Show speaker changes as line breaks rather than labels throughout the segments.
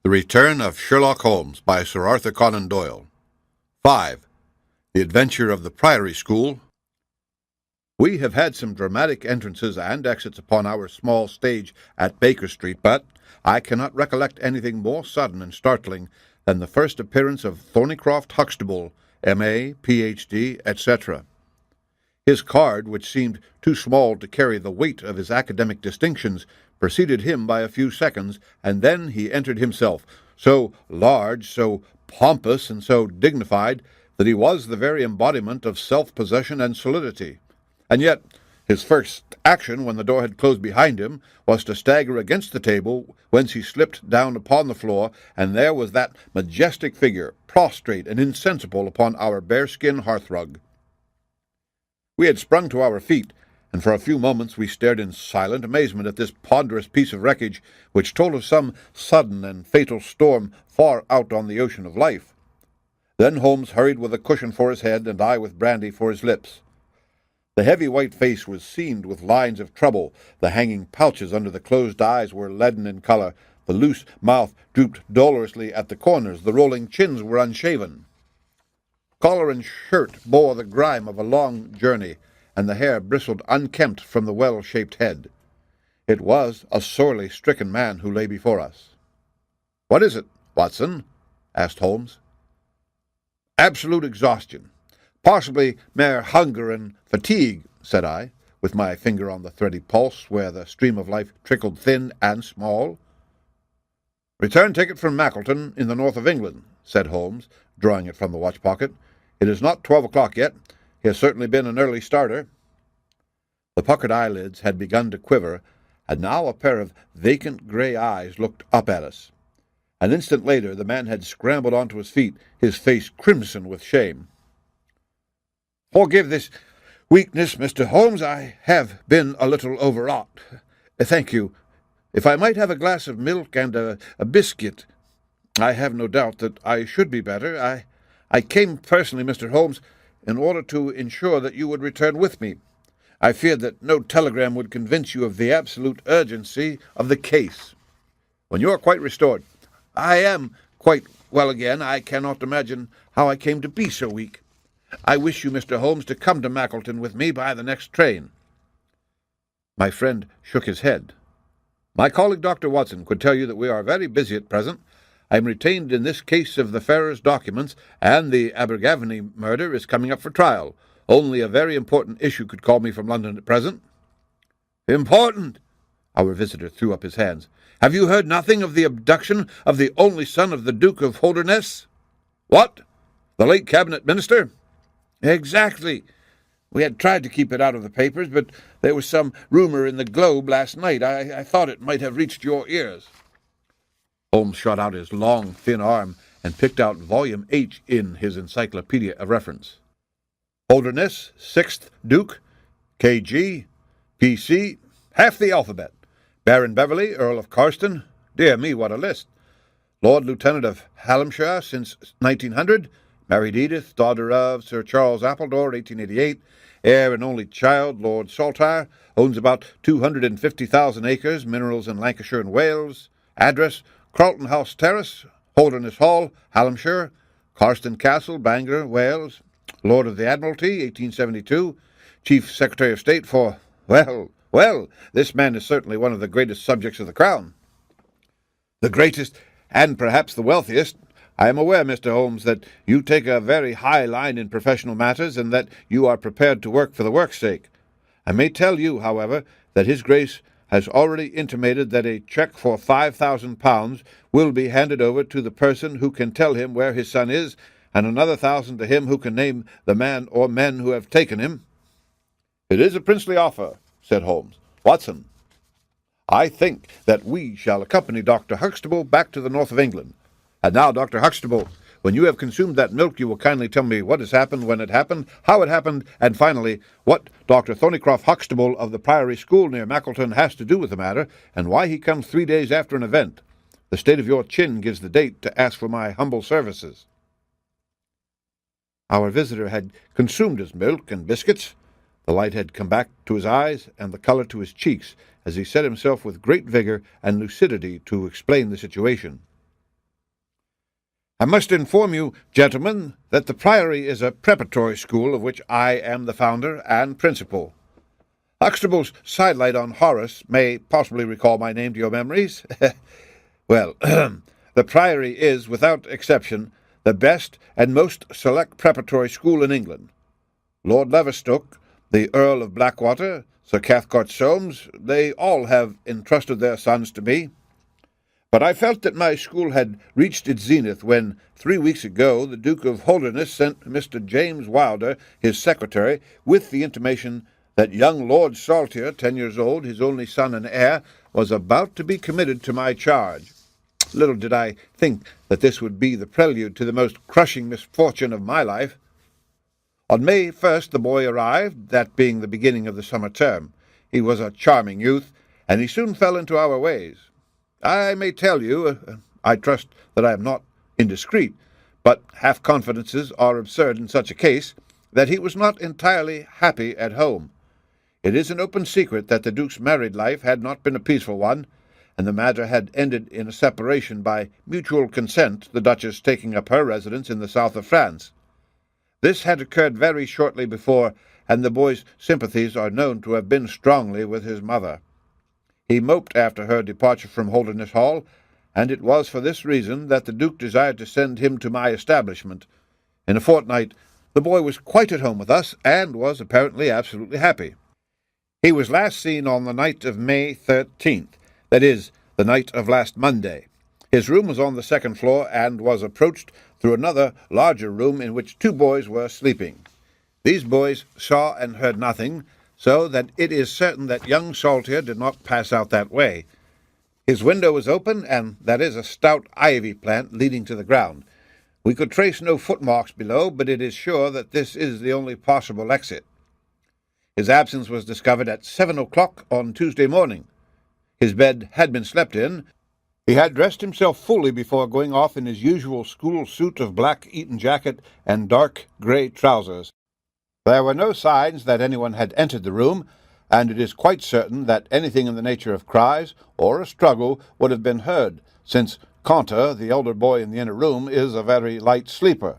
The Return of Sherlock Holmes by Sir Arthur Conan Doyle. 5. The Adventure of the Priory School. We have had some dramatic entrances and exits upon our small stage at Baker Street, but I cannot recollect anything more sudden and startling than the first appearance of Thornycroft Huxtable, M.A., Ph.D., etc. His card, which seemed too small to carry the weight of his academic distinctions, preceded him by a few seconds, and then he entered himself, so large, so pompous, and so dignified, that he was the very embodiment of self-possession and solidity. And yet his first action, when the door had closed behind him, was to stagger against the table, whence he slipped down upon the floor, and there was that majestic figure, prostrate and insensible upon our bearskin hearthrug. We had sprung to our feet, and for a few moments we stared in silent amazement at this ponderous piece of wreckage, which told of some sudden and fatal storm far out on the ocean of life. Then Holmes hurried with a cushion for his head, and I with brandy for his lips. The heavy white face was seamed with lines of trouble, the hanging pouches under the closed eyes were leaden in color, the loose mouth drooped dolorously at the corners, the rolling chins were unshaven. Collar and shirt bore the grime of a long journey, and the hair bristled unkempt from the well-shaped head. It was a sorely stricken man who lay before us. "What is it, Watson?" asked Holmes. "Absolute exhaustion. Possibly mere hunger and fatigue," said I, with my finger on the thready pulse where the stream of life trickled thin and small. "Return ticket from Mackleton in the north of England," said Holmes, drawing it from the watch-pocket. "It is not 12 o'clock yet. He has certainly been an early starter." The puckered eyelids had begun to quiver, and now a pair of vacant gray eyes looked up at us. An instant later the man had scrambled onto his feet, his face crimson with shame. "Forgive this weakness, Mr. Holmes. I have been a little overwrought. Thank you. If I might have a glass of milk and a biscuit. I have no doubt that I should be better. I came personally, Mr. Holmes, in order to ensure that you would return with me. I feared that no telegram would convince you of the absolute urgency of the case. When you are quite restored—" "I am quite well again. I cannot imagine how I came to be so weak. I wish you, Mr. Holmes, to come to Mackleton with me by the next train." My friend shook his head. "My colleague, Dr. Watson, could tell you that we are very busy at present. I am retained in this case of the Ferrers' documents, and the Abergavenny murder is coming up for trial. Only a very important issue could call me from London at present." "Important?" Our visitor threw up his hands. "Have you heard nothing of the abduction of the only son of the Duke of Holderness?" "What? The late cabinet minister?" "Exactly. We had tried to keep it out of the papers, but there was some rumor in the Globe last night. I thought it might have reached your ears." Holmes shot out his long, thin arm and picked out volume H in his encyclopedia of reference. "Holderness, 6th Duke, K.G., P.C., half the alphabet. Baron Beverley, Earl of Carston. Dear me, what a list. Lord Lieutenant of Hallamshire since 1900. Married Edith, daughter of Sir Charles Appledore, 1888. Heir and only child, Lord Saltire. Owns about 250,000 acres, minerals in Lancashire and Wales. Address, Carlton House Terrace, Holderness Hall, Hallamshire. Carston Castle, Bangor, Wales. Lord of the Admiralty, 1872. Chief Secretary of State for— Well, this man is certainly one of the greatest subjects of the Crown." "The greatest, and perhaps the wealthiest. I am aware, Mr. Holmes, that you take a very high line in professional matters, and that you are prepared to work for the work's sake. I may tell you, however, that His Grace has already intimated that a cheque for £5,000 will be handed over to the person who can tell him where his son is, and another 1,000 to him who can name the man or men who have taken him." "It is a princely offer," said Holmes. "Watson, I think that we shall accompany Dr. Huxtable back to the north of England. And now, Dr. Huxtable, when you have consumed that milk, you will kindly tell me what has happened, when it happened, how it happened, and finally, what Dr. Thornycroft Huxtable of the Priory School near Mackleton has to do with the matter, and why he comes 3 days after an event. The state of your chin gives the date to ask for my humble services." Our visitor had consumed his milk and biscuits. The light had come back to his eyes and the color to his cheeks as he set himself with great vigor and lucidity to explain the situation. I must inform you, gentlemen, that the Priory is a preparatory school of which I am the founder and principal. Huxtable's sidelight on Horace may possibly recall my name to your memories. Well, the Priory is, without exception, the best and most select preparatory school in England. Lord Leverstoke, the Earl of Blackwater, Sir Cathcart Soames, they all have entrusted their sons to me. But I felt that my school had reached its zenith when, 3 weeks ago, the Duke of Holderness sent Mr. James Wilder, his secretary, with the intimation that young Lord Saltire, 10 years old, his only son and heir, was about to be committed to my charge. Little did I think that this would be the prelude to the most crushing misfortune of my life. On May 1st the boy arrived, that being the beginning of the summer term. He was a charming youth, and he soon fell into our ways. I may tell you, I trust that I am not indiscreet, but half-confidences are absurd in such a case, that he was not entirely happy at home. It is an open secret that the Duke's married life had not been a peaceful one, and the matter had ended in a separation by mutual consent, the Duchess taking up her residence in the south of France. This had occurred very shortly before, and the boy's sympathies are known to have been strongly with his mother. He moped after her departure from Holderness Hall, and it was for this reason that the Duke desired to send him to my establishment. In a fortnight the boy was quite at home with us, and was apparently absolutely happy. He was last seen on the night of May 13th, that is, the night of last Monday. His room was on the second floor, and was approached through another larger room in which 2 boys were sleeping. These boys saw and heard nothing, so that it is certain that young Saltire did not pass out that way. His window was open, and that is a stout ivy plant leading to the ground. We could trace no footmarks below, but it is sure that this is the only possible exit. His absence was discovered at 7 o'clock on Tuesday morning. His bed had been slept in. He had dressed himself fully before going off in his usual school suit of black Eton jacket and dark grey trousers. There were no signs that anyone had entered the room, and it is quite certain that anything in the nature of cries or a struggle would have been heard, since Caunter, the elder boy in the inner room, is a very light sleeper.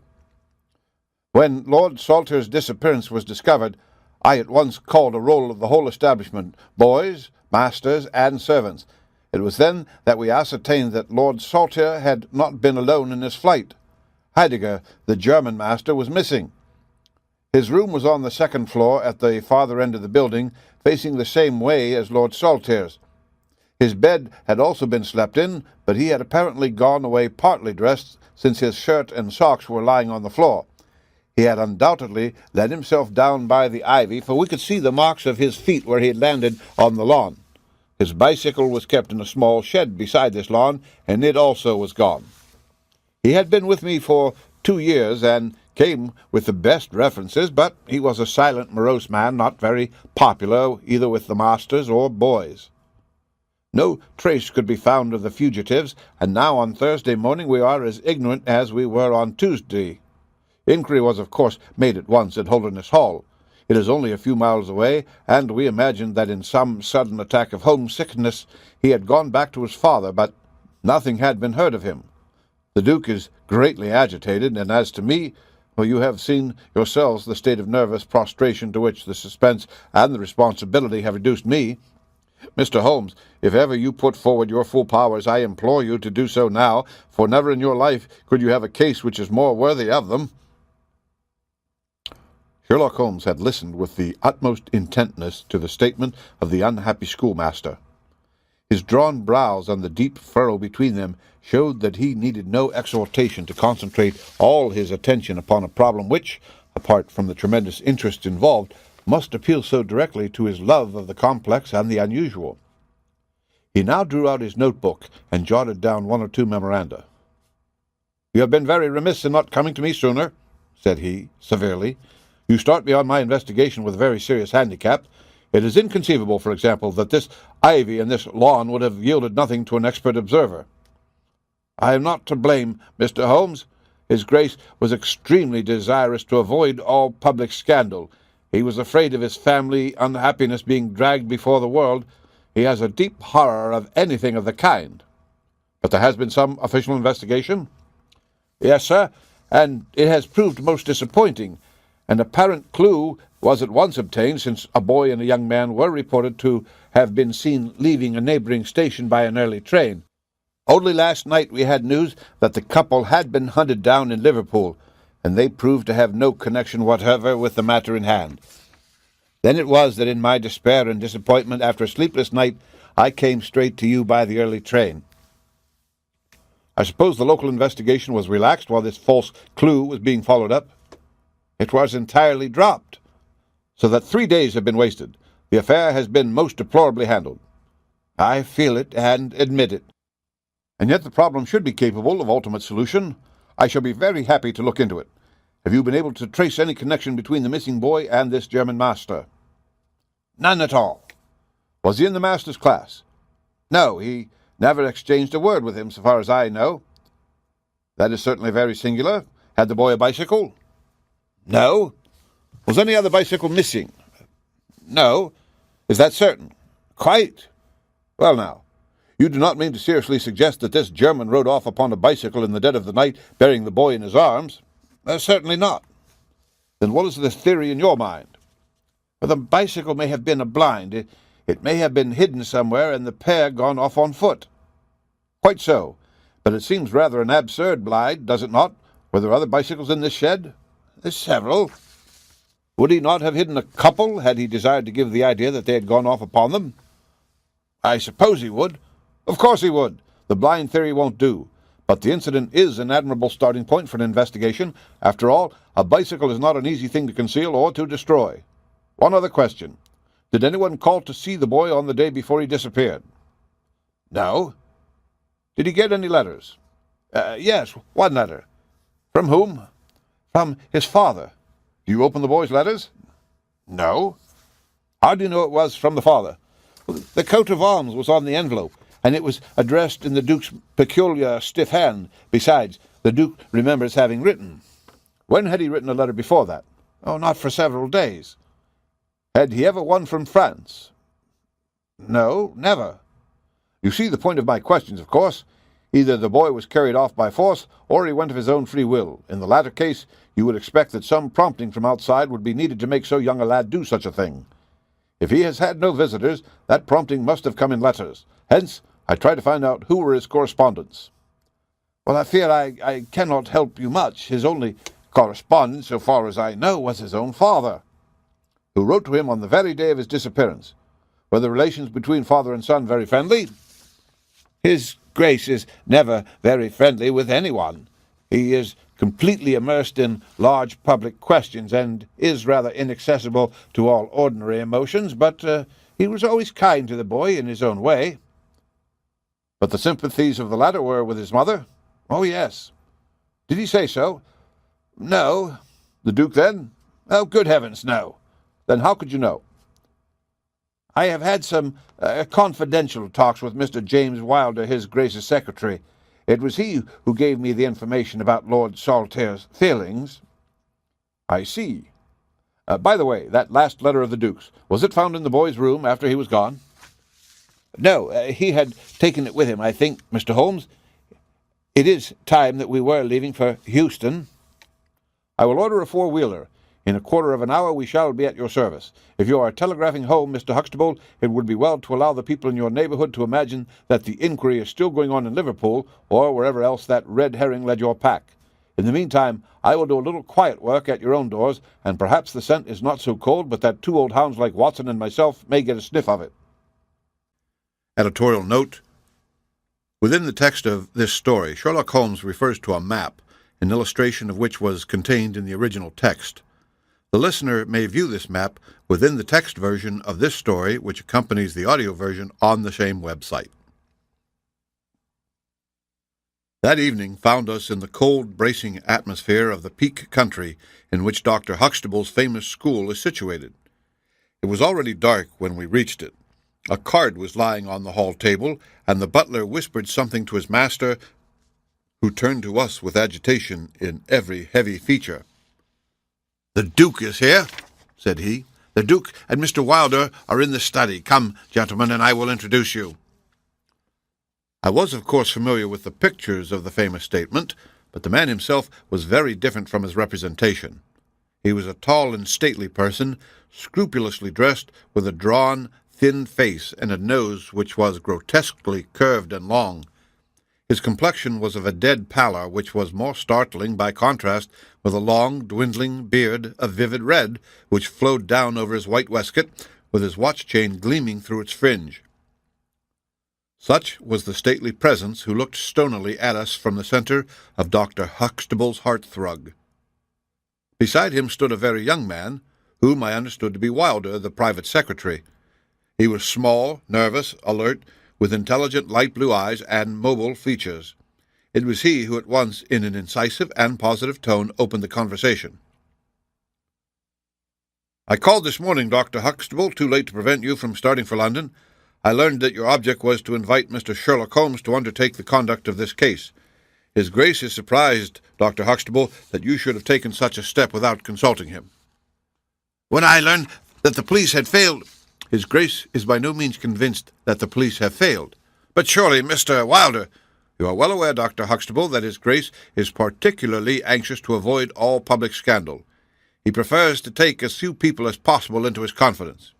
When Lord Saltire's disappearance was discovered, I at once called a roll of the whole establishment, boys, masters, and servants. It was then that we ascertained that Lord Saltire had not been alone in his flight. Heidegger, the German master, was missing. His room was on the second floor at the farther end of the building, facing the same way as Lord Saltire's. His bed had also been slept in, but he had apparently gone away partly dressed, since his shirt and socks were lying on the floor. He had undoubtedly let himself down by the ivy, for we could see the marks of his feet where he had landed on the lawn. His bicycle was kept in a small shed beside this lawn, and it also was gone. He had been with me for 2 years, and came with the best references, but he was a silent, morose man, not very popular either with the masters or boys. No trace could be found of the fugitives, and now on Thursday morning we are as ignorant as we were on Tuesday. Inquiry was, of course, made at once at Holderness Hall. It is only a few miles away, and we imagined that in some sudden attack of homesickness he had gone back to his father, but nothing had been heard of him. The Duke is greatly agitated, and as to me, well, you have seen yourselves the state of nervous prostration to which the suspense and the responsibility have reduced me. Mr. Holmes, if ever you put forward your full powers, I implore you to do so now, for never in your life could you have a case which is more worthy of them." Sherlock Holmes had listened with the utmost intentness to the statement of the unhappy schoolmaster. His drawn brows and the deep furrow between them showed that he needed no exhortation to concentrate all his attention upon a problem which, apart from the tremendous interest involved, must appeal so directly to his love of the complex and the unusual. He now drew out his notebook and jotted down 1 or 2 memoranda. "You have been very remiss in not coming to me sooner," said he, severely. "You start me on my investigation with a very serious handicap. It is inconceivable, for example, that this ivy and this lawn would have yielded nothing to an expert observer. I am not to blame, Mr. Holmes. His Grace was extremely desirous to avoid all public scandal. He was afraid of his family unhappiness being dragged before the world. He has a deep horror of anything of the kind. But there has been some official investigation?" Yes, sir, and it has proved most disappointing. An apparent clue was at once obtained, since a boy and a young man were reported to have been seen leaving a neighbouring station by an early train. Only last night we had news that the couple had been hunted down in Liverpool, and they proved to have no connection whatever with the matter in hand. Then it was that in my despair and disappointment after a sleepless night, I came straight to you by the early train. I suppose the local investigation was relaxed while this false clue was being followed up. It was entirely dropped, so that 3 days have been wasted. The affair has been most deplorably handled. I feel it and admit it. And yet the problem should be capable of ultimate solution. I shall be very happy to look into it. Have you been able to trace any connection between the missing boy and this German master? None at all. Was he in the master's class? No, he never exchanged a word with him, so far as I know. That is certainly very singular. Had the boy a bicycle? No. Was any other bicycle missing? No. Is that certain? Quite. Well, now, you do not mean to seriously suggest that this German rode off upon a bicycle in the dead of the night, bearing the boy in his arms? Certainly not. Then what is the theory in your mind? Well, the bicycle may have been a blind. It may have been hidden somewhere, and the pair gone off on foot. Quite so. But it seems rather an absurd blind, does it not? Were there other bicycles in this shed? There's several. Would he not have hidden a couple, had he desired to give the idea that they had gone off upon them? I suppose he would. Of course he would. The blind theory won't do. But the incident is an admirable starting point for an investigation. After all, a bicycle is not an easy thing to conceal or to destroy. One other question. Did anyone call to see the boy on the day before he disappeared? No. Did he get any letters? Yes, one letter. From whom? From his father. Do you open the boy's letters? No. How do you know it was from the father? Well, the coat of arms was on the envelope, and it was addressed in the Duke's peculiar stiff hand. Besides, the Duke remembers having written. When had he written a letter before that? Oh, not for several days. Had he ever one from France? No, never. You see the point of my questions, of course. Either the boy was carried off by force, or he went of his own free will. In the latter case, you would expect that some prompting from outside would be needed to make so young a lad do such a thing. If he has had no visitors, that prompting must have come in letters. Hence, I try to find out who were his correspondents. Well, I fear I cannot help you much. His only correspondent, so far as I know, was his own father, who wrote to him on the very day of his disappearance. Were the relations between father and son very friendly? His Grace is never very friendly with anyone. He is completely immersed in large public questions, and is rather inaccessible to all ordinary emotions, but he was always kind to the boy in his own way. But the sympathies of the latter were with his mother? Oh, yes. Did he say so? No. The Duke, then? Oh, good heavens, no. Then how could you know? I have had some confidential talks with Mr. James Wilder, his Grace's secretary. It was he who gave me the information about Lord Saltair's feelings. I see. By the way, that last letter of the Duke's, was it found in the boy's room after he was gone? No, he had taken it with him, I think, Mr. Holmes. It is time that we were leaving for Euston. I will order a four-wheeler. In a quarter of an hour we shall be at your service. If you are telegraphing home, Mr. Huxtable, it would be well to allow the people in your neighbourhood to imagine that the inquiry is still going on in Liverpool, or wherever else that red herring led your pack. In the meantime, I will do a little quiet work at your own doors, and perhaps the scent is not so cold but that two old hounds like Watson and myself may get a sniff of it. Editorial note. Within the text of this story, Sherlock Holmes refers to a map, an illustration of which was contained in the original text. The listener may view this map within the text version of this story, which accompanies the audio version on the same website. That evening found us in the cold, bracing atmosphere of the Peak Country in which Dr. Huxtable's famous school is situated. It was already dark when we reached it. A card was lying on the hall table, and the butler whispered something to his master, who turned to us with agitation in every heavy feature. "The Duke is here," said he. "The Duke and Mr. Wilder are in the study. Come, gentlemen, and I will introduce you." I was, of course, familiar with the pictures of the famous statement, but the man himself was very different from his representation. He was a tall and stately person, scrupulously dressed, with a drawn, thin face and a nose which was grotesquely curved and long. His complexion was of a dead pallor, which was more startling by contrast with a long, dwindling beard of vivid red, which flowed down over his white waistcoat, with his watch-chain gleaming through its fringe. Such was the stately presence who looked stonily at us from the centre of Dr. Huxtable's hearthrug. Beside him stood a very young man, whom I understood to be Wilder, the private secretary. He was small, nervous, alert, with intelligent light blue eyes and mobile features. It was he who at once, in an incisive and positive tone, opened the conversation. "I called this morning, Dr. Huxtable, too late to prevent you from starting for London. I learned that your object was to invite Mr. Sherlock Holmes to undertake the conduct of this case. His Grace is surprised, Dr. Huxtable, that you should have taken such a step without consulting him." "When I learned that the police had failed—" "His Grace is by no means convinced that the police have failed." "But surely, Mr. Wilder—" "You are well aware, Dr. Huxtable, that His Grace is particularly anxious to avoid all public scandal. He prefers to take as few people as possible into his confidence."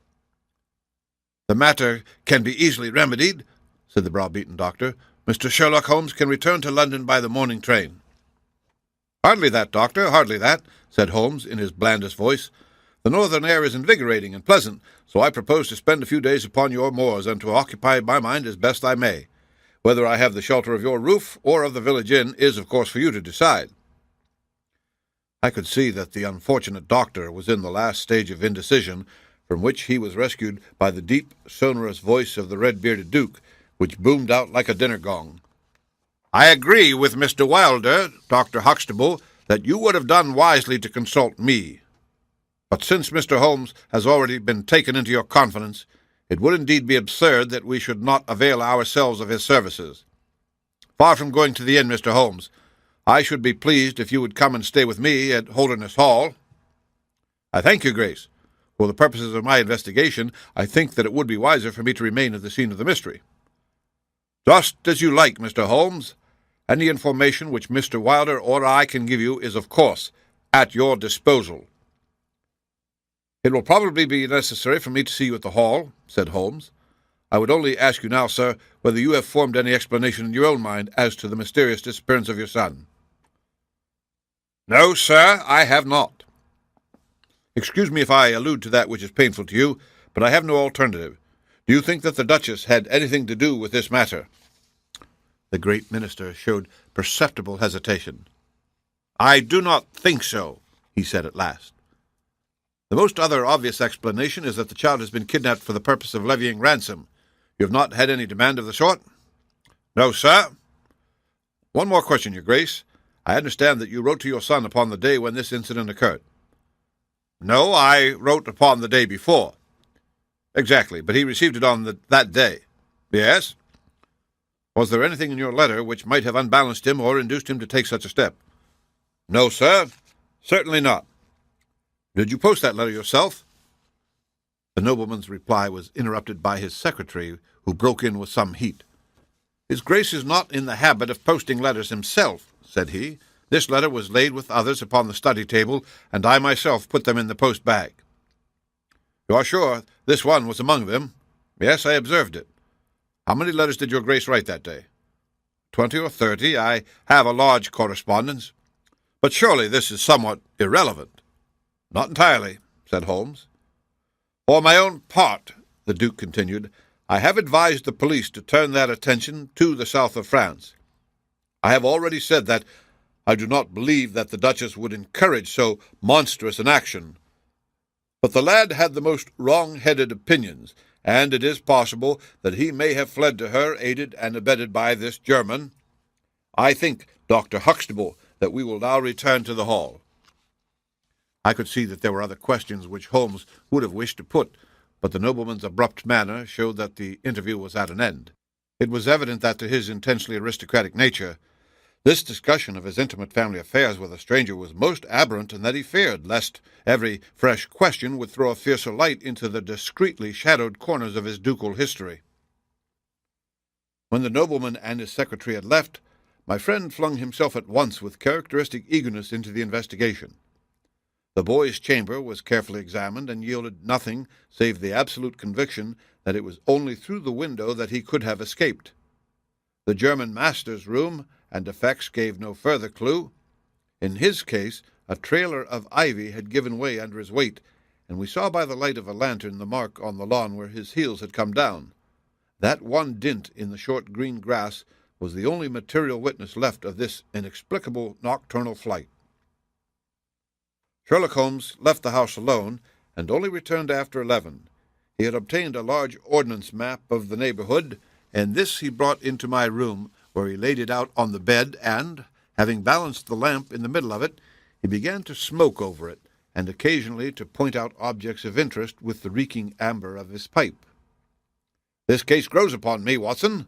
"The matter can be easily remedied," said the browbeaten doctor. "Mr. Sherlock Holmes can return to London by the morning train." "Hardly that, Doctor, hardly that," said Holmes in his blandest voice. "The northern air is invigorating and pleasant, so I propose to spend a few days upon your moors, and to occupy my mind as best I may. Whether I have the shelter of your roof or of the village inn is, of course, for you to decide." I could see that the unfortunate doctor was in the last stage of indecision, from which he was rescued by the deep, sonorous voice of the red-bearded duke, which boomed out like a dinner gong. "I agree with Mr. Wilder, Dr. Huxtable, that you would have done wisely to consult me. But since Mr. Holmes has already been taken into your confidence, it would indeed be absurd that we should not avail ourselves of his services. Far from going to the inn, Mr. Holmes, I should be pleased if you would come and stay with me at Holderness Hall." "I thank you, Grace. For the purposes of my investigation, I think that it would be wiser for me to remain at the scene of the mystery." "Just as you like, Mr. Holmes. Any information which Mr. Wilder or I can give you is, of course, at your disposal." "It will probably be necessary for me to see you at the hall," said Holmes. "I would only ask you now, sir, whether you have formed any explanation in your own mind as to the mysterious disappearance of your son." "No, sir, I have not." "Excuse me if I allude to that which is painful to you, but I have no alternative. Do you think that the Duchess had anything to do with this matter?" The great minister showed perceptible hesitation. "I do not think so," he said at last. "The most other obvious explanation is that the child has been kidnapped for the purpose of levying ransom. You have not had any demand of the sort?" "No, sir." "One more question, your Grace. I understand that you wrote to your son upon the day when this incident occurred." "No, I wrote upon the day before." "Exactly, but he received it on that day." "Yes." "Was there anything in your letter which might have unbalanced him or induced him to take such a step?" "No, sir, certainly not." "Did you post that letter yourself?" The nobleman's reply was interrupted by his secretary, who broke in with some heat. "His Grace is not in the habit of posting letters himself," said he. "This letter was laid with others upon the study table, and I myself put them in the post-bag." "You are sure this one was among them?" "Yes, I observed it." "How many letters did your Grace write that day?" 20 or 30. I have a large correspondence." "But surely this is somewhat irrelevant." "Not entirely," said Holmes. "For my own part," the Duke continued, "I have advised the police to turn their attention to the south of France. I have already said that I do not believe that the Duchess would encourage so monstrous an action. But the lad had the most wrong-headed opinions, and it is possible that he may have fled to her, aided and abetted by this German. I think, Dr. Huxtable, that we will now return to the hall." I could see that there were other questions which Holmes would have wished to put, but the nobleman's abrupt manner showed that the interview was at an end. It was evident that to his intensely aristocratic nature, this discussion of his intimate family affairs with a stranger was most aberrant, and that he feared lest every fresh question would throw a fiercer light into the discreetly shadowed corners of his ducal history. When the nobleman and his secretary had left, My friend flung himself at once with characteristic eagerness into the investigation. The boy's chamber was carefully examined and yielded nothing save the absolute conviction that it was only through the window that he could have escaped. The German master's room and effects gave no further clue. In his case, a trailer of ivy had given way under his weight, and we saw by the light of a lantern the mark on the lawn where his heels had come down. That one dint in the short green grass was the only material witness left of this inexplicable nocturnal flight. Sherlock Holmes left the house alone, and only returned after 11. He had obtained a large ordnance map of the neighborhood, and this he brought into my room, where he laid it out on the bed, and, having balanced the lamp in the middle of it, he began to smoke over it, and occasionally to point out objects of interest with the reeking amber of his pipe. "This case grows upon me, Watson,"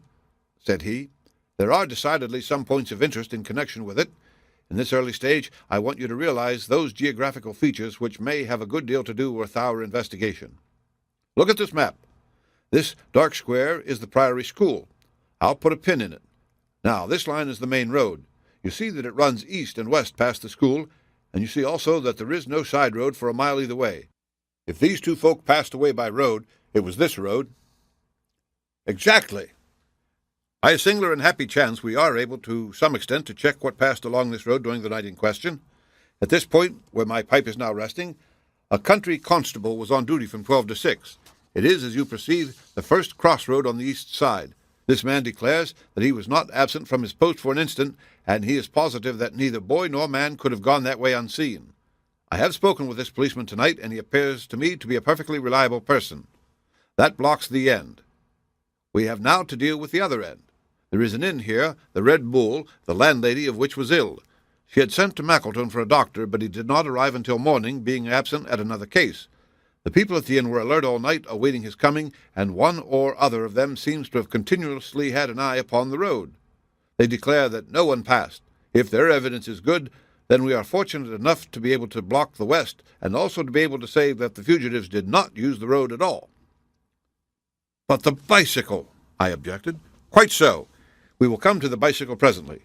said he. "There are decidedly some points of interest in connection with it. In this early stage, I want you to realize those geographical features which may have a good deal to do with our investigation. Look at this map. This dark square is the Priory School. I'll put a pin in it. Now, this line is the main road. You see that it runs east and west past the school, and you see also that there is no side road for a mile either way. If these two folk passed away by road, it was this road." "Exactly. By a singular and happy chance, we are able to some extent to check what passed along this road during the night in question. At this point, where my pipe is now resting, a country constable was on duty from 12 to 6. It is, as you perceive, the first crossroad on the east side. This man declares that he was not absent from his post for an instant, and he is positive that neither boy nor man could have gone that way unseen. I have spoken with this policeman tonight, and he appears to me to be a perfectly reliable person. That blocks the end. We have now to deal with the other end. There is an inn here, the Red Bull, the landlady of which was ill. She had sent to Mackleton for a doctor, but he did not arrive until morning, being absent at another case. The people at the inn were alert all night, awaiting his coming, and one or other of them seems to have continuously had an eye upon the road. They declare that no one passed. If their evidence is good, then we are fortunate enough to be able to block the west, and also to be able to say that the fugitives did not use the road at all." "But the bicycle," I objected. "Quite so. We will come to the bicycle presently.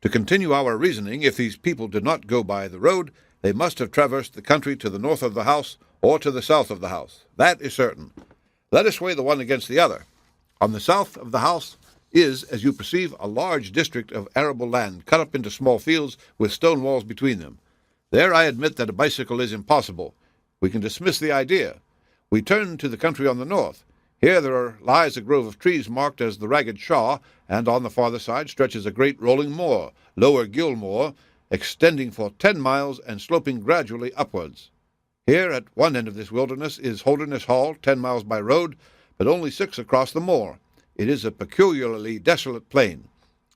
To continue our reasoning, if these people did not go by the road, they must have traversed the country to the north of the house or to the south of the house. That is certain. Let us weigh the one against the other. On the south of the house is, as you perceive, a large district of arable land cut up into small fields with stone walls between them. There I admit that a bicycle is impossible. We can dismiss the idea. We turn to the country on the north. Here lies a grove of trees marked as the Ragged Shaw, and on the farther side stretches a great rolling moor, Lower Gill Moor, extending for 10 miles and sloping gradually upwards. Here at one end of this wilderness is Holderness Hall, 10 miles by road, but only 6 across the moor. It is a peculiarly desolate plain.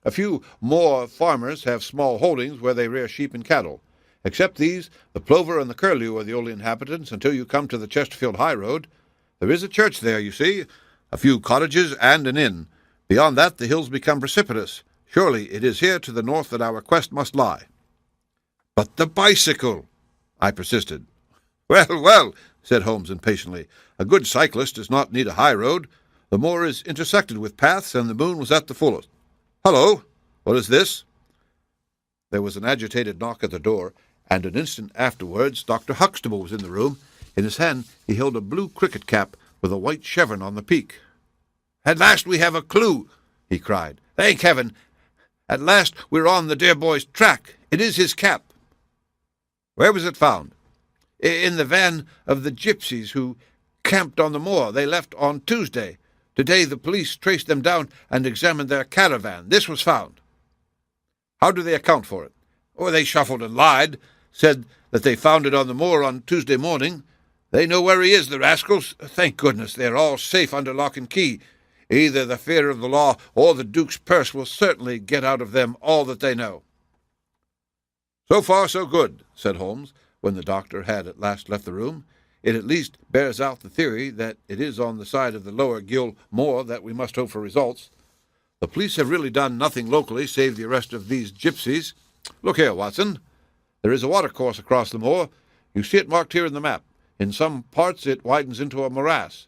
A few moor farmers have small holdings where they rear sheep and cattle. Except these, the plover and the curlew are the only inhabitants until you come to the Chesterfield high road. There is a church there, you see, a few cottages, and an inn. Beyond that, the hills become precipitous. Surely it is here to the north that our quest must lie." "But the bicycle," I persisted. "Well, well," said Holmes impatiently, "a good cyclist does not need a high road. The moor is intersected with paths, and the moon was at the fullest. Hullo! What is this?" There was an agitated knock at the door, and an instant afterwards Dr. Huxtable was in the room. In his hand he held a blue cricket cap with a white chevron on the peak. "At last we have a clue," he cried. "Thank heaven! At last we're on the dear boy's track. It is his cap." "Where was it found?" "In the van of the gypsies who camped on the moor. They left on Tuesday. Today the police traced them down and examined their caravan. This was found." "How do they account for it?" "Oh, they shuffled and lied. Said that they found it on the moor on Tuesday morning. They know where he is, the rascals. Thank goodness, they are all safe under lock and key. Either the fear of the law or the Duke's purse will certainly get out of them all that they know." "So far, so good," said Holmes, when the doctor had at last left the room. "It at least bears out the theory that it is on the side of the Lower Gill Moor that we must hope for results. The police have really done nothing locally save the arrest of these gypsies. Look here, Watson. There is a watercourse across the moor. You see it marked here in the map. In some parts it widens into a morass.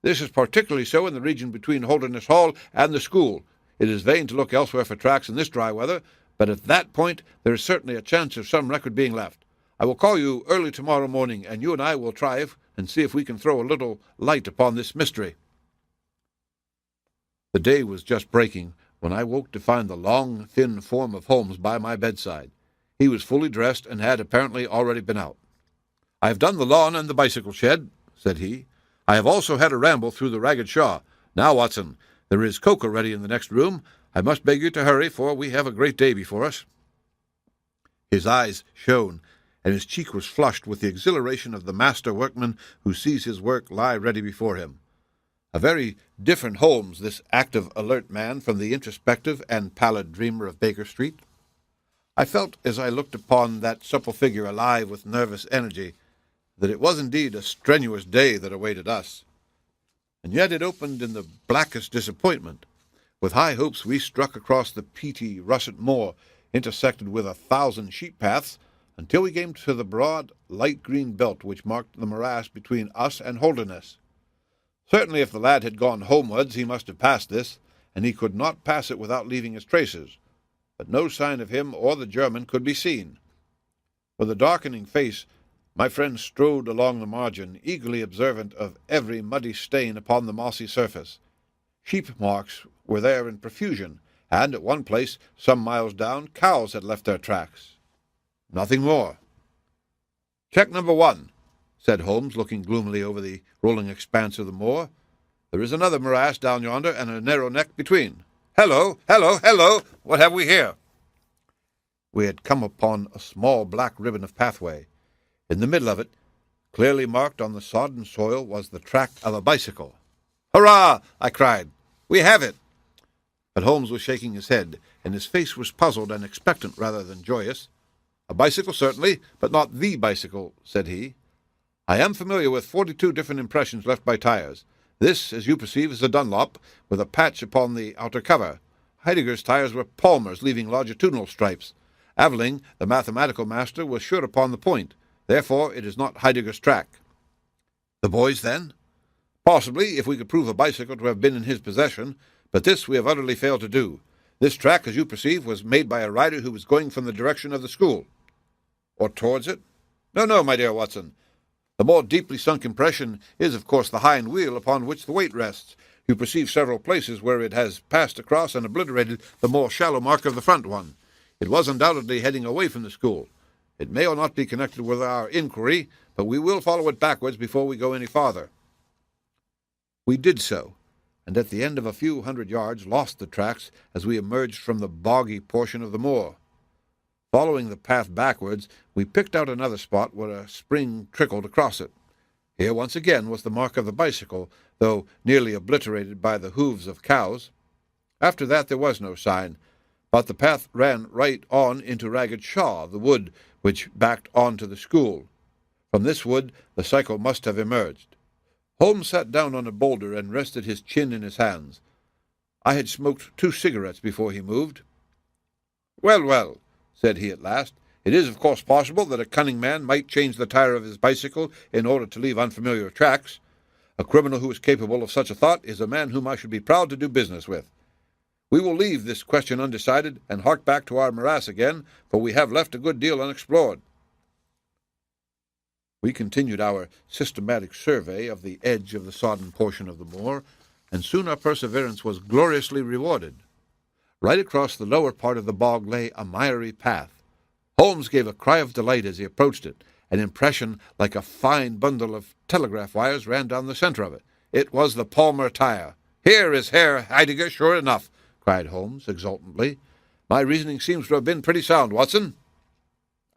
This is particularly so in the region between Holderness Hall and the school. It is vain to look elsewhere for tracks in this dry weather, but at that point there is certainly a chance of some record being left. I will call you early tomorrow morning, and you and I will try and see if we can throw a little light upon this mystery." The day was just breaking when I woke to find the long, thin form of Holmes by my bedside. He was fully dressed and had apparently already been out. "I have done the lawn and the bicycle shed," said he. "I have also had a ramble through the Ragged Shaw. Now, Watson, there is cocoa ready in the next room. I must beg you to hurry, for we have a great day before us." His eyes shone, and his cheek was flushed with the exhilaration of the master workman who sees his work lie ready before him. A very different Holmes, this active, alert man, from the introspective and pallid dreamer of Baker Street. I felt, as I looked upon that supple figure alive with nervous energy, that it was indeed a strenuous day that awaited us. And yet it opened in the blackest disappointment. With high hopes we struck across the peaty russet moor, intersected with 1,000 sheep paths, until we came to the broad, light green belt which marked the morass between us and Holderness. Certainly if the lad had gone homewards he must have passed this, and he could not pass it without leaving his traces. But no sign of him or the German could be seen. With a darkening face, my friend strode along the margin, eagerly observant of every muddy stain upon the mossy surface. Sheep marks were there in profusion, and at one place, some miles down, cows had left their tracks. Nothing more. "Check number 1. Said Holmes, looking gloomily over the rolling expanse of the moor. "There is another morass down yonder, and a narrow neck between. Hello, hello, hello! What have we here?" We had come upon a small black ribbon of pathway. In the middle of it, clearly marked on the sodden soil, was the track of a bicycle. "Hurrah!" I cried. "We have it!" But Holmes was shaking his head, and his face was puzzled and expectant rather than joyous. "A bicycle, certainly, but not the bicycle," said he. "I am familiar with 42 different impressions left by tires. This, as you perceive, is a Dunlop, with a patch upon the outer cover. Heidegger's tires were Palmer's, leaving longitudinal stripes. Aveling, the mathematical master, was sure upon the point. Therefore, it is not Heidegger's track." "The boy's, then?" "Possibly, if we could prove a bicycle to have been in his possession, but this we have utterly failed to do. This track, as you perceive, was made by a rider who was going from the direction of the school." "Or towards it?" No, my dear Watson. The more deeply sunk impression is, of course, the hind wheel upon which the weight rests. You perceive several places where it has passed across and obliterated the more shallow mark of the front one. It was undoubtedly heading away from the school. It may or not be connected with our inquiry, but we will follow it backwards before we go any farther." We did so, and at the end of a few hundred yards lost the tracks as we emerged from the boggy portion of the moor. Following the path backwards, we picked out another spot where a spring trickled across it. Here once again was the mark of the bicycle, though nearly obliterated by the hooves of cows. After that there was no sign, but the path ran right on into Ragged Shaw, the wood which backed on to the school. From this wood the cycle must have emerged. Holmes sat down on a boulder and rested his chin in his hands. I had smoked 2 cigarettes before he moved. Well, said he at last, "it is of course possible that a cunning man might change the tire of his bicycle in order to leave unfamiliar tracks. A criminal who is capable of such a thought is a man whom I should be proud to do business with. We will leave this question undecided and hark back to our morass again, for we have left a good deal unexplored." We continued our systematic survey of the edge of the sodden portion of the moor, and soon our perseverance was gloriously rewarded. Right across the lower part of the bog lay a miry path. Holmes gave a cry of delight as he approached it. An impression like a fine bundle of telegraph wires ran down the center of it. It was the Palmer tire. "Here is Herr Heidegger, sure enough," cried Holmes exultantly. "My reasoning seems to have been pretty sound, Watson.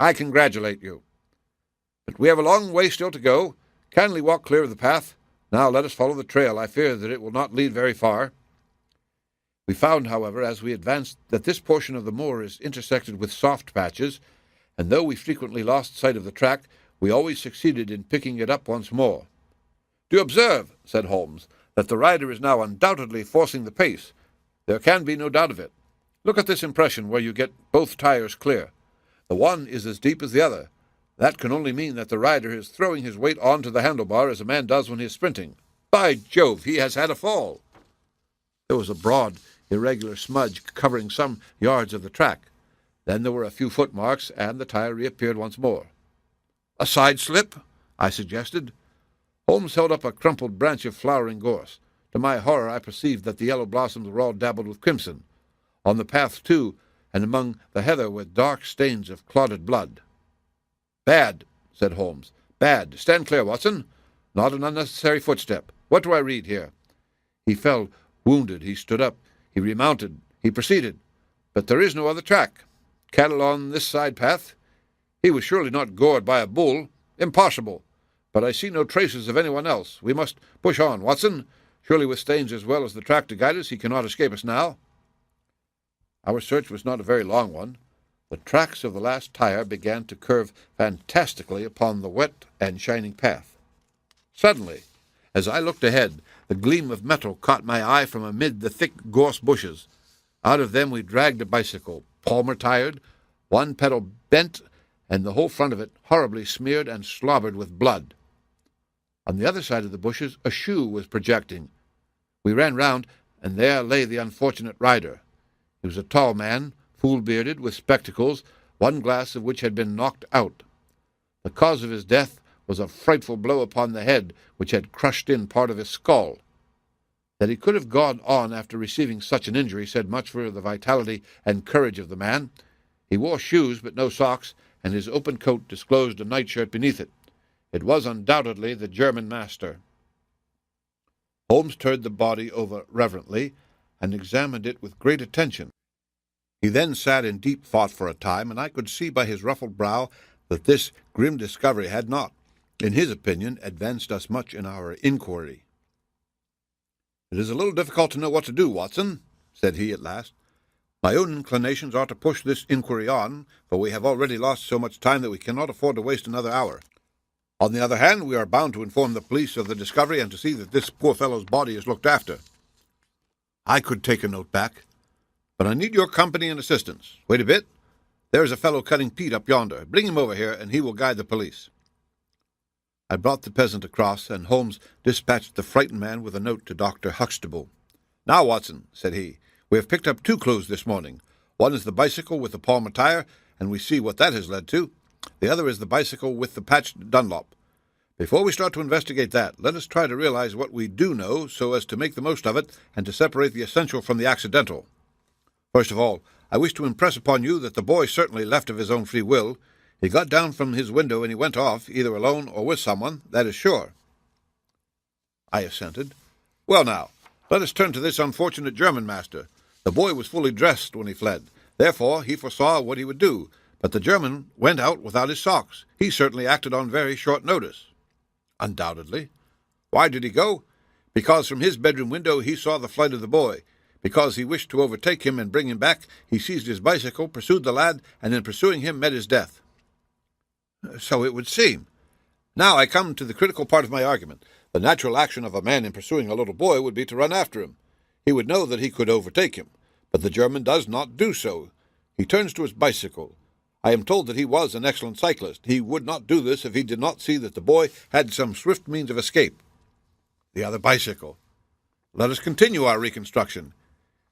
I congratulate you. But we have a long way still to go. Kindly walk clear of the path. Now let us follow the trail. I fear that it will not lead very far." We found, however, as we advanced, that this portion of the moor is intersected with soft patches, and though we frequently lost sight of the track, we always succeeded in picking it up once more. "Do you observe," said Holmes, "that the rider is now undoubtedly forcing the pace? There can be no doubt of it. Look at this impression where you get both tires clear. The one is as deep as the other. That can only mean that the rider is throwing his weight onto the handlebar as a man does when he is sprinting. By Jove, he has had a fall." There was a broad, irregular smudge covering some yards of the track. Then there were a few footmarks, and the tire reappeared once more. "A side slip?" I suggested. Holmes held up a crumpled branch of flowering gorse. To my horror, I perceived that the yellow blossoms were all dabbled with crimson. On the path, too, and among the heather were dark stains of clotted blood. "Bad," said Holmes. "Bad. Stand clear, Watson. Not an unnecessary footstep. What do I read here?" He fell wounded. He stood up. He remounted. He proceeded. "But there is no other track. Cattle on this side path. He was surely not gored by a bull. Impossible. But I see no traces of anyone else. We must push on, Watson. Surely with Staines as well as the track to guide us, he cannot escape us now." Our search was not a very long one. The tracks of the last tire began to curve fantastically upon the wet and shining path. Suddenly, as I looked ahead, the gleam of metal caught my eye from amid the thick gorse bushes. Out of them we dragged a bicycle, palmer-tired, one pedal bent, and the whole front of it horribly smeared and slobbered with blood. On the other side of the bushes a shoe was projecting. We ran round, and there lay the unfortunate rider. He was a tall man, full-bearded, with spectacles, one glass of which had been knocked out. The cause of his death was a frightful blow upon the head, which had crushed in part of his skull. That he could have gone on after receiving such an injury said much for the vitality and courage of the man. He wore shoes but no socks, and his open coat disclosed a nightshirt beneath it. It was undoubtedly the German master. Holmes turned the body over reverently and examined it with great attention. He then sat in deep thought for a time, and I could see by his ruffled brow that this grim discovery had not, in his opinion, advanced us much in our inquiry. "It is a little difficult to know what to do, Watson," said he at last. "My own inclinations are to push this inquiry on, for we have already lost so much time that we cannot afford to waste another hour. On the other hand, we are bound to inform the police of the discovery and to see that this poor fellow's body is looked after. I could take a note back, but I need your company and assistance. Wait a bit. There is a fellow cutting peat up yonder. Bring him over here, and he will guide the police." I brought the peasant across, and Holmes dispatched the frightened man with a note to Dr. Huxtable. "Now, Watson," said he, "we have picked up two clues this morning. One is the bicycle with the palmer tire, and we see what that has led to. The other is the bicycle with the patched Dunlop. Before we start to investigate that, let us try to realize what we do know so as to make the most of it and to separate the essential from the accidental. First of all, I wish to impress upon you that the boy certainly left of his own free will. He got down from his window and he went off, either alone or with someone, that is sure." I assented. "Well now, let us turn to this unfortunate German master. The boy was fully dressed when he fled. Therefore he foresaw what he would do. But the German went out without his socks. He certainly acted on very short notice." "Undoubtedly." "Why did he go? Because from his bedroom window he saw the flight of the boy. Because he wished to overtake him and bring him back, he seized his bicycle, pursued the lad, and in pursuing him met his death." "So it would seem. Now I come to the critical part of my argument. The natural action of a man in pursuing a little boy would be to run after him. He would know that he could overtake him. But the German does not do so. He turns to his bicycle. I am told that he was an excellent cyclist. He would not do this if he did not see that the boy had some swift means of escape. The other bicycle. Let us continue our reconstruction.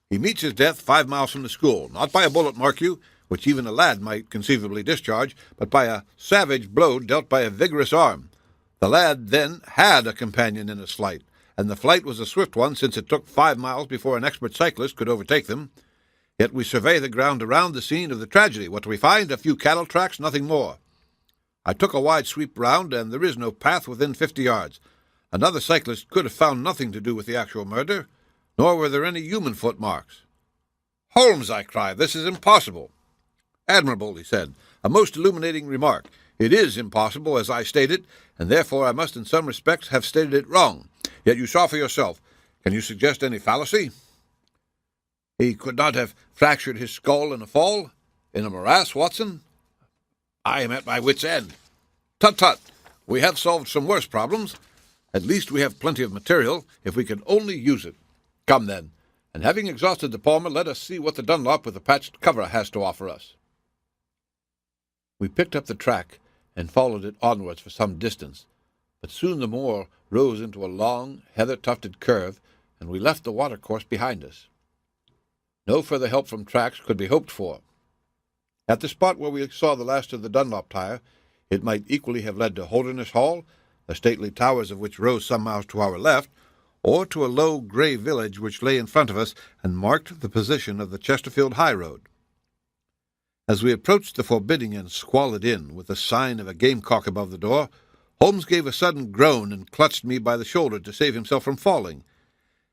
He meets his death 5 miles from the school, not by a bullet, mark you, which even a lad might conceivably discharge, but by a savage blow dealt by a vigorous arm. The lad then had a companion in his flight, and the flight was a swift one, since it took 5 miles before an expert cyclist could overtake them. Yet we survey the ground around the scene of the tragedy. What do we find? A few cattle tracks, nothing more. I took a wide sweep round, and there is no path within 50 yards. Another cyclist could have found nothing to do with the actual murder, nor were there any human footmarks. "Holmes," I cried, "this is impossible." "Admirable," he said, "a most illuminating remark. It is impossible, as I stated, and therefore I must in some respects have stated it wrong. Yet you saw for yourself. Can you suggest any fallacy?" "He could not have fractured his skull in a fall? In a morass, Watson? I am at my wit's end." "Tut, tut! We have solved some worse problems. At least we have plenty of material, if we can only use it. Come, then, and having exhausted the palmer, let us see what the Dunlop with the patched cover has to offer us." We picked up the track and followed it onwards for some distance, but soon the moor rose into a long, heather-tufted curve, and we left the watercourse behind us. No further help from tracks could be hoped for. At the spot where we saw the last of the Dunlop tire, it might equally have led to Holderness Hall, the stately towers of which rose some miles to our left, or to a low grey village which lay in front of us and marked the position of the Chesterfield high road. As we approached the forbidding and squalid inn, with the sign of a gamecock above the door, Holmes gave a sudden groan and clutched me by the shoulder to save himself from falling.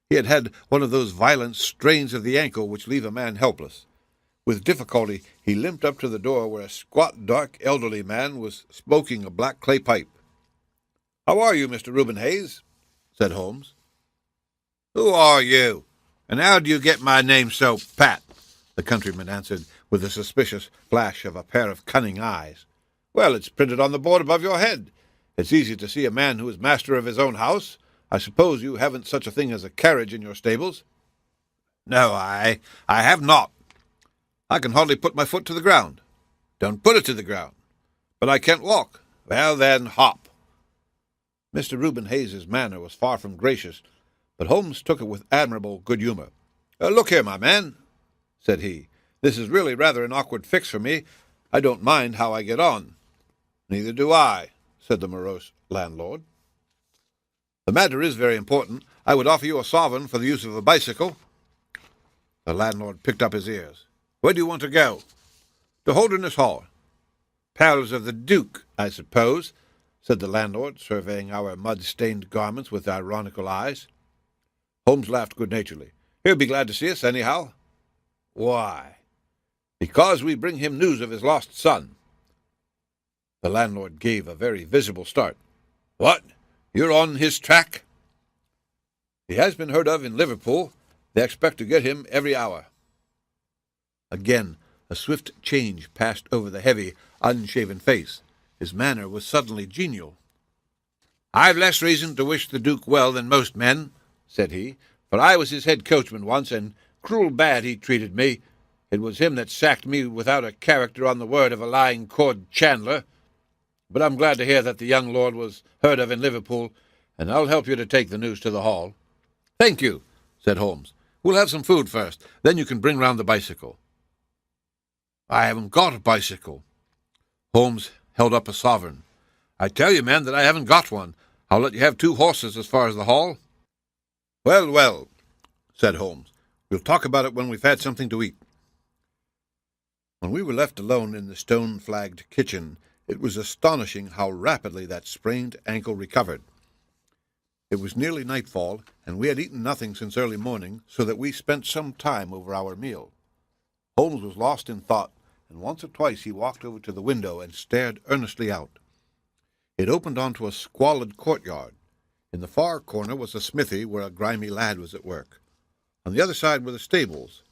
He had had one of those violent strains of the ankle which leave a man helpless. With difficulty he limped up to the door, where a squat, dark, elderly man was smoking a black clay pipe. "How are you, Mr. Reuben Hayes?" said Holmes. "Who are you, and how do you get my name so pat?" the countryman answered, with a suspicious flash of a pair of cunning eyes. "Well, it's printed on the board above your head. It's easy to see a man who is master of his own house. I suppose you haven't such a thing as a carriage in your stables?" "No, I have not. I can hardly put my foot to the ground." "Don't put it to the ground." "But I can't walk." "Well, then, hop." Mr. Reuben Hayes's manner was far from gracious, but Holmes took it with admirable good humor. "Look here, my man," said he. "This is really rather an awkward fix for me. I don't mind how I get on." "Neither do I," said the morose landlord. "The matter is very important. I would offer you a sovereign for the use of a bicycle." The landlord picked up his ears. "Where do you want to go?" "To Holderness Hall." "Palace of the Duke, I suppose," said the landlord, surveying our mud-stained garments with ironical eyes. Holmes laughed good-naturedly. "He'll be glad to see us, anyhow." "Why?" "Because we bring him news of his lost son." The landlord gave a very visible start. "What? You're on his track?" "He has been heard of in Liverpool. They expect to get him every hour." Again a swift change passed over the heavy, unshaven face. His manner was suddenly genial. "I've less reason to wish the Duke well than most men," said he, "for I was his head coachman once, and cruel bad he treated me. It was him that sacked me without a character on the word of a lying cord chandler. But I'm glad to hear that the young lord was heard of in Liverpool, and I'll help you to take the news to the hall." "Thank you," said Holmes. "We'll have some food first. Then you can bring round the bicycle." "I haven't got a bicycle." Holmes held up a sovereign. "I tell you, man, that I haven't got one. I'll let you have 2 horses as far as the hall." "Well, well," said Holmes. "We'll talk about it when we've had something to eat." When we were left alone in the stone-flagged kitchen, it was astonishing how rapidly that sprained ankle recovered. It was nearly nightfall, and we had eaten nothing since early morning, so that we spent some time over our meal. Holmes was lost in thought, and once or twice he walked over to the window and stared earnestly out. It opened onto a squalid courtyard. In the far corner was a smithy where a grimy lad was at work. On the other side were the stables.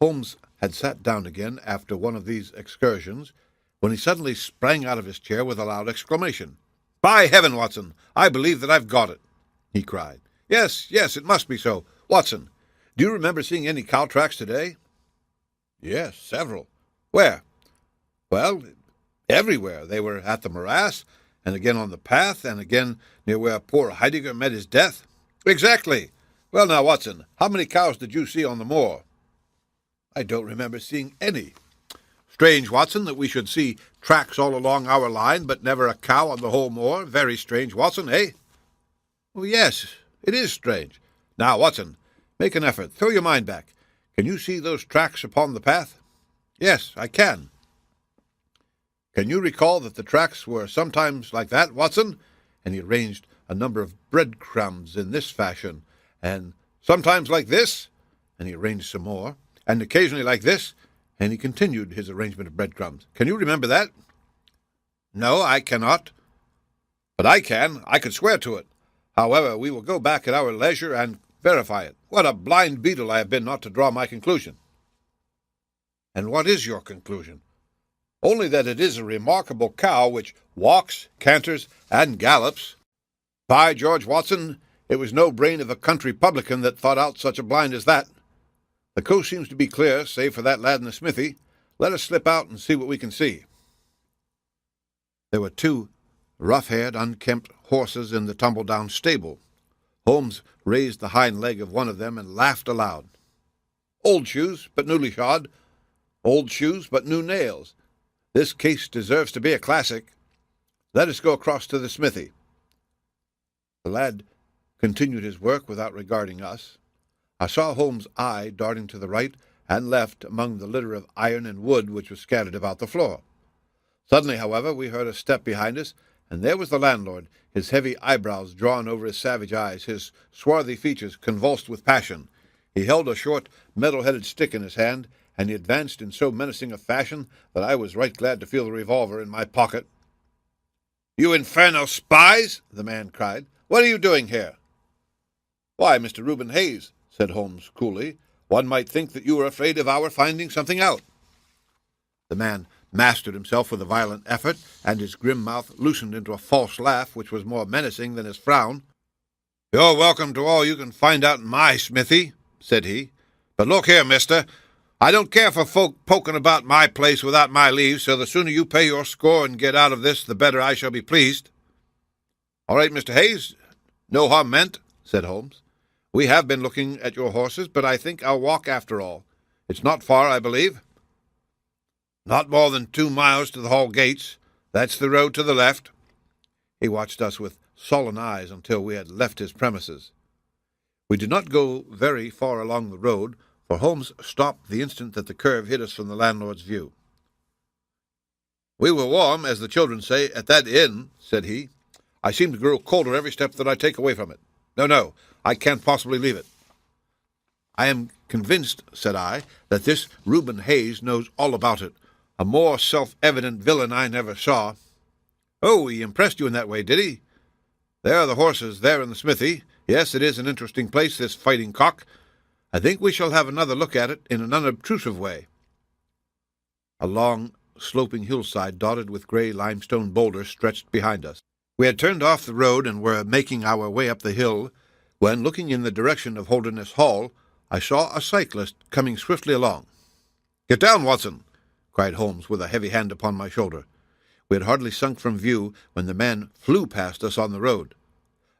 Holmes had sat down again after one of these excursions, when he suddenly sprang out of his chair with a loud exclamation. "By heaven, Watson, I believe that I've got it!" he cried. Yes, it must be so. Watson, do you remember seeing any cow tracks today?" "Yes, several." "Where?" "Well, everywhere. They were at the morass, and again on the path, and again near where poor Heidegger met his death." "Exactly. Well, now, Watson, how many cows did you see on the moor?" "I don't remember seeing any." "Strange, Watson, that we should see tracks all along our line, but never a cow on the whole moor. Very strange, Watson, eh?" "Oh, yes, it is strange. Now, Watson, make an effort. Throw your mind back. Can you see those tracks upon the path?" "Yes, I can." "Can you recall that the tracks were sometimes like that, Watson?" And he arranged a number of breadcrumbs in this fashion, and sometimes like this, and he arranged some more, and occasionally like this, and he continued his arrangement of breadcrumbs. "Can you remember that?" "No, I cannot." "But I can. I could swear to it. However, we will go back at our leisure and verify it. What a blind beetle I have been not to draw my conclusion." "And what is your conclusion?" "Only that it is a remarkable cow which walks, canters, and gallops. By George, Watson, it was no brain of a country publican that thought out such a blind as that. The coast seems to be clear, save for that lad in the smithy. Let us slip out and see what we can see." There were 2 rough-haired, unkempt horses in the tumble-down stable. Holmes raised the hind leg of one of them and laughed aloud. Old shoes, but newly shod. Old shoes, but new nails. This case deserves to be a classic. Let us go across to the smithy." The lad continued his work without regarding us. I saw Holmes' eye darting to the right and left among the litter of iron and wood which was scattered about the floor. Suddenly, however, we heard a step behind us, and there was the landlord, his heavy eyebrows drawn over his savage eyes, his swarthy features convulsed with passion. He held a short, metal-headed stick in his hand, and he advanced in so menacing a fashion that I was right glad to feel the revolver in my pocket. "You infernal spies!" the man cried. "What are you doing here?" "Why, Mr. Reuben Hayes," said Holmes coolly, "one might think that you were afraid of our finding something out." The man mastered himself with a violent effort, and his grim mouth loosened into a false laugh which was more menacing than his frown. "You're welcome to all you can find out in my smithy," said he. "But look here, mister, I don't care for folk poking about my place without my leave, so the sooner you pay your score and get out of this, the better I shall be pleased." "All right, Mr. Hayes, no harm meant," said Holmes. "We have been looking at your horses, but I think I'll walk after all. It's not far, I believe." "Not more than 2 miles to the hall gates. That's the road to the left." He watched us with sullen eyes until we had left his premises. We did not go very far along the road, for Holmes stopped the instant that the curve hid us from the landlord's view. "We were warm, as the children say, at that inn," said he. "I seem to grow colder every step that I take away from it. No, I can't possibly leave it." "I am convinced," said I, "that this Reuben Hayes knows all about it. A more self-evident villain I never saw." "Oh, he impressed you in that way, did he? There are the horses there in the smithy. Yes, it is an interesting place, this Fighting Cock. I think we shall have another look at it in an unobtrusive way." A long, sloping hillside dotted with grey limestone boulders stretched behind us. We had turned off the road and were making our way up the hill, when, looking in the direction of Holderness Hall, I saw a cyclist coming swiftly along. "Get down, Watson!" cried Holmes, with a heavy hand upon my shoulder. We had hardly sunk from view when the man flew past us on the road.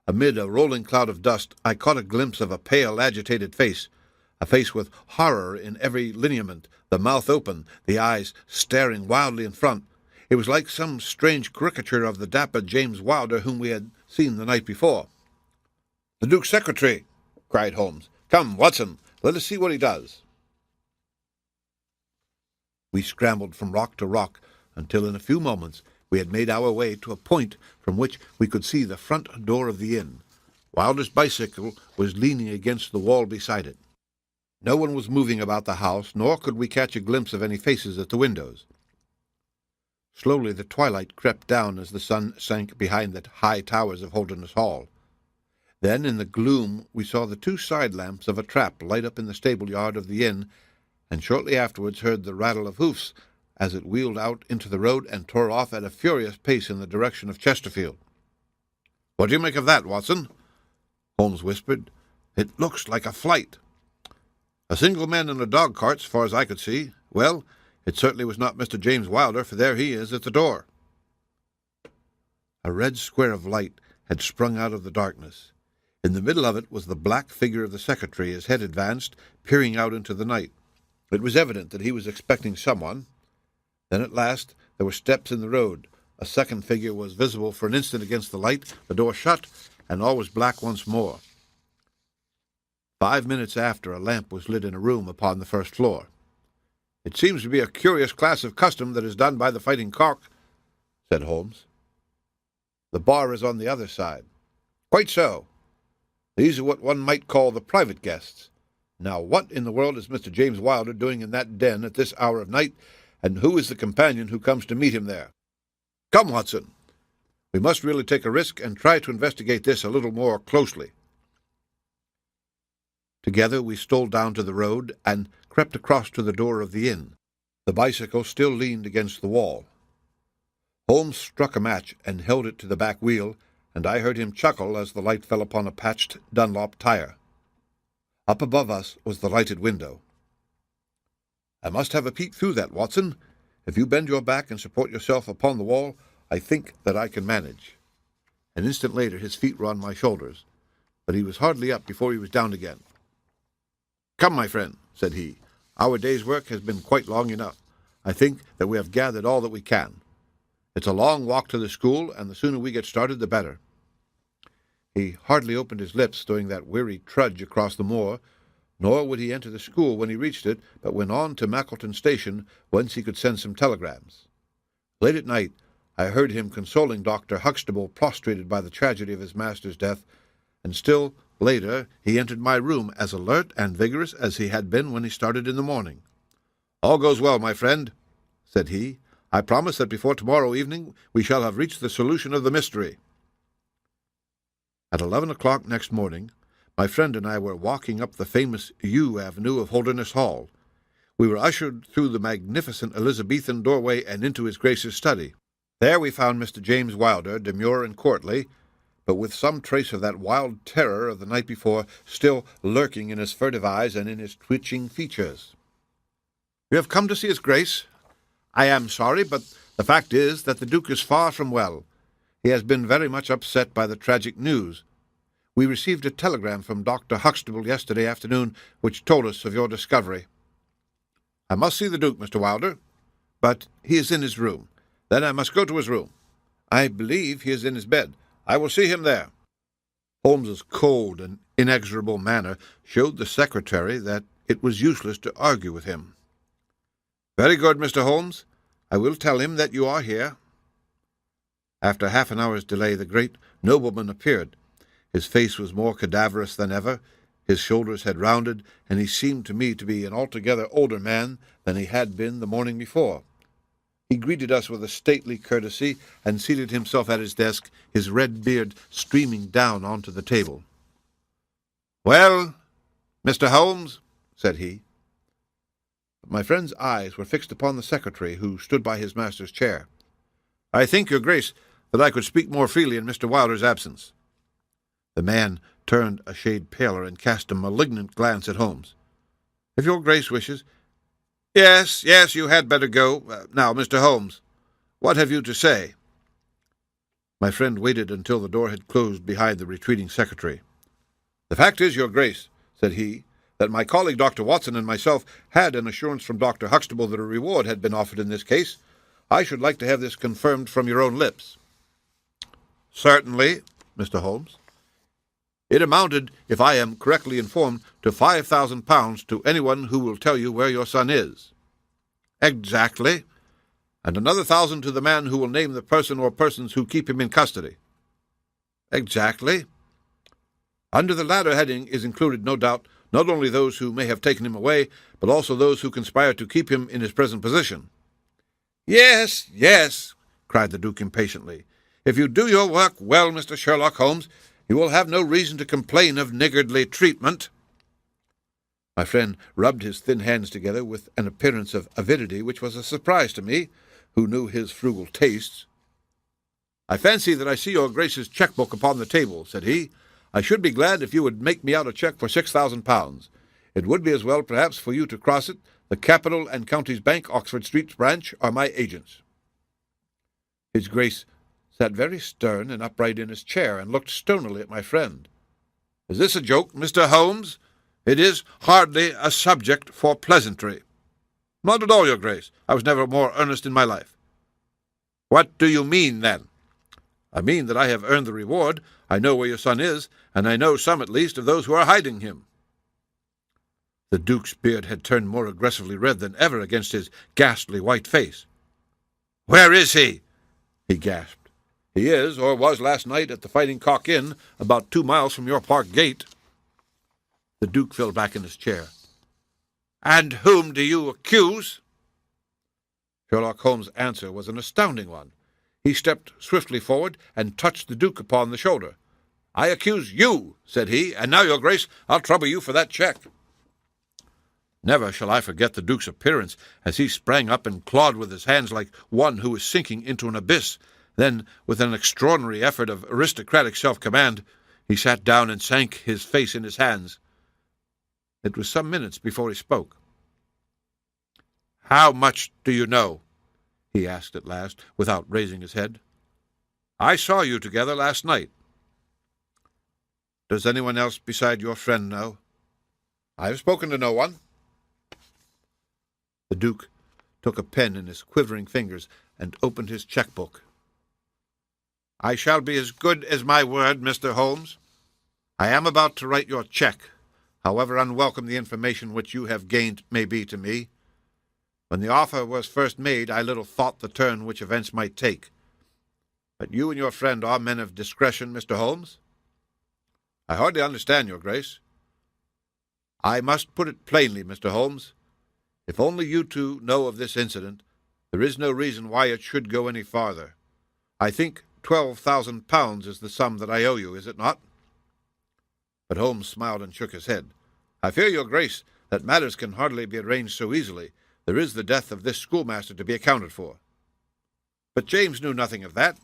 Amid a rolling cloud of dust, I caught a glimpse of a pale, agitated face, a face with horror in every lineament, the mouth open, the eyes staring wildly in front. It was like some strange caricature of the dapper James Wilder whom we had seen the night before. "The Duke's secretary!" cried Holmes. "Come, Watson, let us see what he does." We scrambled from rock to rock until in a few moments we had made our way to a point from which we could see the front door of the inn. Wilder's bicycle was leaning against the wall beside it. No one was moving about the house, nor could we catch a glimpse of any faces at the windows. Slowly the twilight crept down as the sun sank behind the high towers of Holderness Hall. Then, in the gloom, we saw the 2 side lamps of a trap light up in the stable-yard of the inn, and shortly afterwards heard the rattle of hoofs as it wheeled out into the road and tore off at a furious pace in the direction of Chesterfield. "What do you make of that, Watson?" Holmes whispered. "It looks like a flight." "A single man in a dog-cart, as far as I could see. Well, it certainly was not Mr. James Wilder, for there he is at the door." A red square of light had sprung out of the darkness. In the middle of it was the black figure of the secretary, his head advanced, peering out into the night. It was evident that he was expecting someone. Then at last there were steps in the road. A second figure was visible for an instant against the light, the door shut, and all was black once more. 5 minutes after, a lamp was lit in a room upon the first floor. "It seems to be a curious class of custom that is done by the Fighting Cock," said Holmes. "The bar is on the other side." "Quite so. These are what one might call the private guests. Now, what in the world is Mr. James Wilder doing in that den at this hour of night, and who is the companion who comes to meet him there? Come, Watson, we must really take a risk and try to investigate this a little more closely." Together we stole down to the road and crept across to the door of the inn. The bicycle still leaned against the wall. Holmes struck a match and held it to the back wheel, and I heard him chuckle as the light fell upon a patched Dunlop tire. Up above us was the lighted window. "I must have a peep through that, Watson. If you bend your back and support yourself upon the wall, I think that I can manage." An instant later his feet were on my shoulders, but he was hardly up before he was down again. "Come, my friend," said he. "Our day's work has been quite long enough. I think that we have gathered all that we can. It's a long walk to the school, and the sooner we get started, the better." He hardly opened his lips during that weary trudge across the moor, nor would he enter the school when he reached it, but went on to Mackleton Station, whence he could send some telegrams. Late at night, I heard him consoling Dr. Huxtable, prostrated by the tragedy of his master's death, and still later he entered my room as alert and vigorous as he had been when he started in the morning. "All goes well, my friend," said he. "I promise that before tomorrow evening we shall have reached the solution of the mystery." At 11 o'clock next morning, my friend and I were walking up the famous yew avenue of Holderness Hall. We were ushered through the magnificent Elizabethan doorway and into his Grace's study. There we found Mr. James Wilder, demure and courtly, but with some trace of that wild terror of the night before still lurking in his furtive eyes and in his twitching features. "You have come to see his Grace? I am sorry, but the fact is that the Duke is far from well. He has been very much upset by the tragic news. We received a telegram from Dr. Huxtable yesterday afternoon, which told us of your discovery." "I must see the Duke, Mr. Wilder." "But he is in his room." "Then I must go to his room." "I believe he is in his bed." "I will see him there." Holmes's cold and inexorable manner showed the secretary that it was useless to argue with him. "Very good, Mr. Holmes. I will tell him that you are here." After half an hour's delay, the great nobleman appeared. His face was more cadaverous than ever, his shoulders had rounded, and he seemed to me to be an altogether older man than he had been the morning before. He greeted us with a stately courtesy, and seated himself at his desk, his red beard streaming down onto the table. "Well, Mr. Holmes," said he. My friend's eyes were fixed upon the secretary, who stood by his master's chair. "I think, your Grace, that I could speak more freely in Mr. Wilder's absence." The man turned a shade paler and cast a malignant glance at Holmes. "If your Grace wishes—" Yes, you had better go. Now, Mr. Holmes, what have you to say?" My friend waited until the door had closed behind the retreating secretary. "The fact is, your Grace," said he, "that my colleague Dr. Watson and myself had an assurance from Dr. Huxtable that a reward had been offered in this case. I should like to have this confirmed from your own lips." "Certainly, Mr. Holmes." "It amounted, if I am correctly informed, to £5,000 to anyone who will tell you where your son is." "Exactly." "And another 1,000 to the man who will name the person or persons who keep him in custody." "Exactly." "Under the latter heading is included, no doubt, not only those who may have taken him away, but also those who conspire to keep him in his present position." Yes, cried the Duke impatiently. "If you do your work well, Mr. Sherlock Holmes, you will have no reason to complain of niggardly treatment." My friend rubbed his thin hands together with an appearance of avidity which was a surprise to me, who knew his frugal tastes. "I fancy that I see your Grace's cheque-book upon the table," said he. "I should be glad if you would make me out a cheque for £6,000. It would be as well, perhaps, for you to cross it. The Capital and Counties Bank, Oxford Street branch, are my agents." His Grace sat very stern and upright in his chair, and looked stonily at my friend. "Is this a joke, Mr. Holmes? It is hardly a subject for pleasantry." "Not at all, your Grace. I was never more earnest in my life." "What do you mean, then?" "I mean that I have earned the reward. I know where your son is, and I know some, at least, of those who are hiding him." The Duke's beard had turned more aggressively red than ever against his ghastly white face. "Where is he?" he gasped. "He is, or was last night, at the Fighting Cock Inn, about 2 miles from your park gate." The Duke fell back in his chair. "And whom do you accuse?" Sherlock Holmes' answer was an astounding one. He stepped swiftly forward and touched the Duke upon the shoulder. "I accuse you," said he, "and now, your Grace, I'll trouble you for that cheque." Never shall I forget the Duke's appearance as he sprang up and clawed with his hands like one who is sinking into an abyss. Then, with an extraordinary effort of aristocratic self-command, he sat down and sank his face in his hands. It was some minutes before he spoke. "How much do you know?" he asked at last, without raising his head. "I saw you together last night." "Does anyone else beside your friend know?" I have spoken to no one. The Duke took a pen in his quivering fingers and opened his checkbook. I shall be as good as my word, Mr. Holmes. I am about to write your check, however unwelcome the information which you have gained may be to me. When the offer was first made, I little thought the turn which events might take. But you and your friend are men of discretion, Mr. Holmes. I hardly understand, your Grace. I must put it plainly, Mr. Holmes. If only you two know of this incident, there is no reason why it should go any farther. I think £12,000 is the sum that I owe you, is it not? But Holmes smiled and shook his head. I fear, your Grace, that matters can hardly be arranged so easily. There is the death of this schoolmaster to be accounted for. But James knew nothing of that.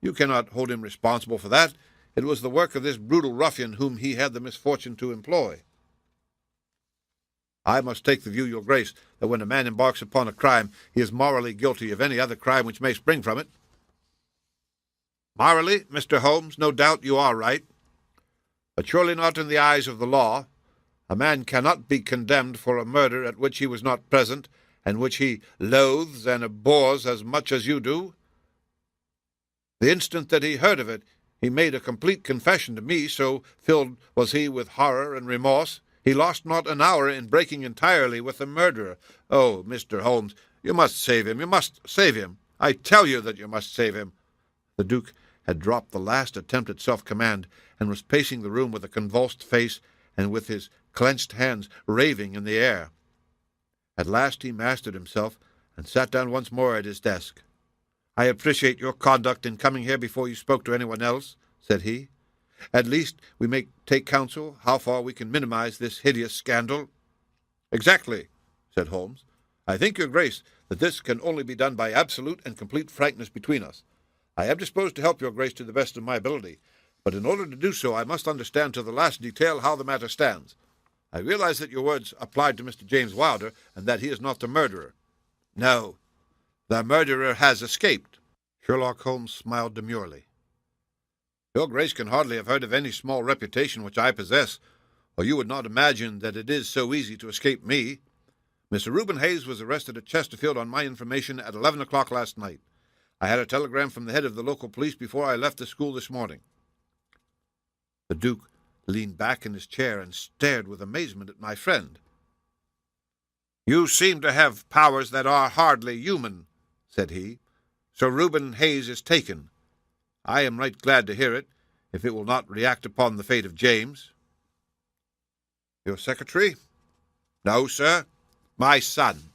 You cannot hold him responsible for that. It was the work of this brutal ruffian whom he had the misfortune to employ. I must take the view, your Grace, that when a man embarks upon a crime, he is morally guilty of any other crime which may spring from it. Morally, Mr. Holmes, no doubt you are right, but surely not in the eyes of the law. A man cannot be condemned for a murder at which he was not present, and which he loathes and abhors as much as you do. The instant that he heard of it, he made a complete confession to me, so filled was he with horror and remorse. He lost not an hour in breaking entirely with the murderer. Oh, Mr. Holmes, you must save him, you must save him. I tell you that you must save him. The Duke had dropped the last attempt at self-command, and was pacing the room with a convulsed face, and with his clenched hands raving in the air. At last he mastered himself, and sat down once more at his desk. I appreciate your conduct in coming here before you spoke to anyone else, said he. At least we may take counsel how far we can minimize this hideous scandal. Exactly, said Holmes. I think, your Grace, that this can only be done by absolute and complete frankness between us. I am disposed to help your Grace to the best of my ability, but in order to do so I must understand to the last detail how the matter stands. I realize that your words applied to Mr. James Wilder, and that he is not the murderer. No, the murderer has escaped. Sherlock Holmes smiled demurely. Your Grace can hardly have heard of any small reputation which I possess, or you would not imagine that it is so easy to escape me. Mr. Reuben Hayes was arrested at Chesterfield on my information at 11 o'clock last night. I had a telegram from the head of the local police before I left the school this morning. The Duke leaned back in his chair and stared with amazement at my friend. You seem to have powers that are hardly human, said he. Sir Reuben Hayes is taken. I am right glad to hear it, if it will not react upon the fate of James. Your secretary? No, sir. My son.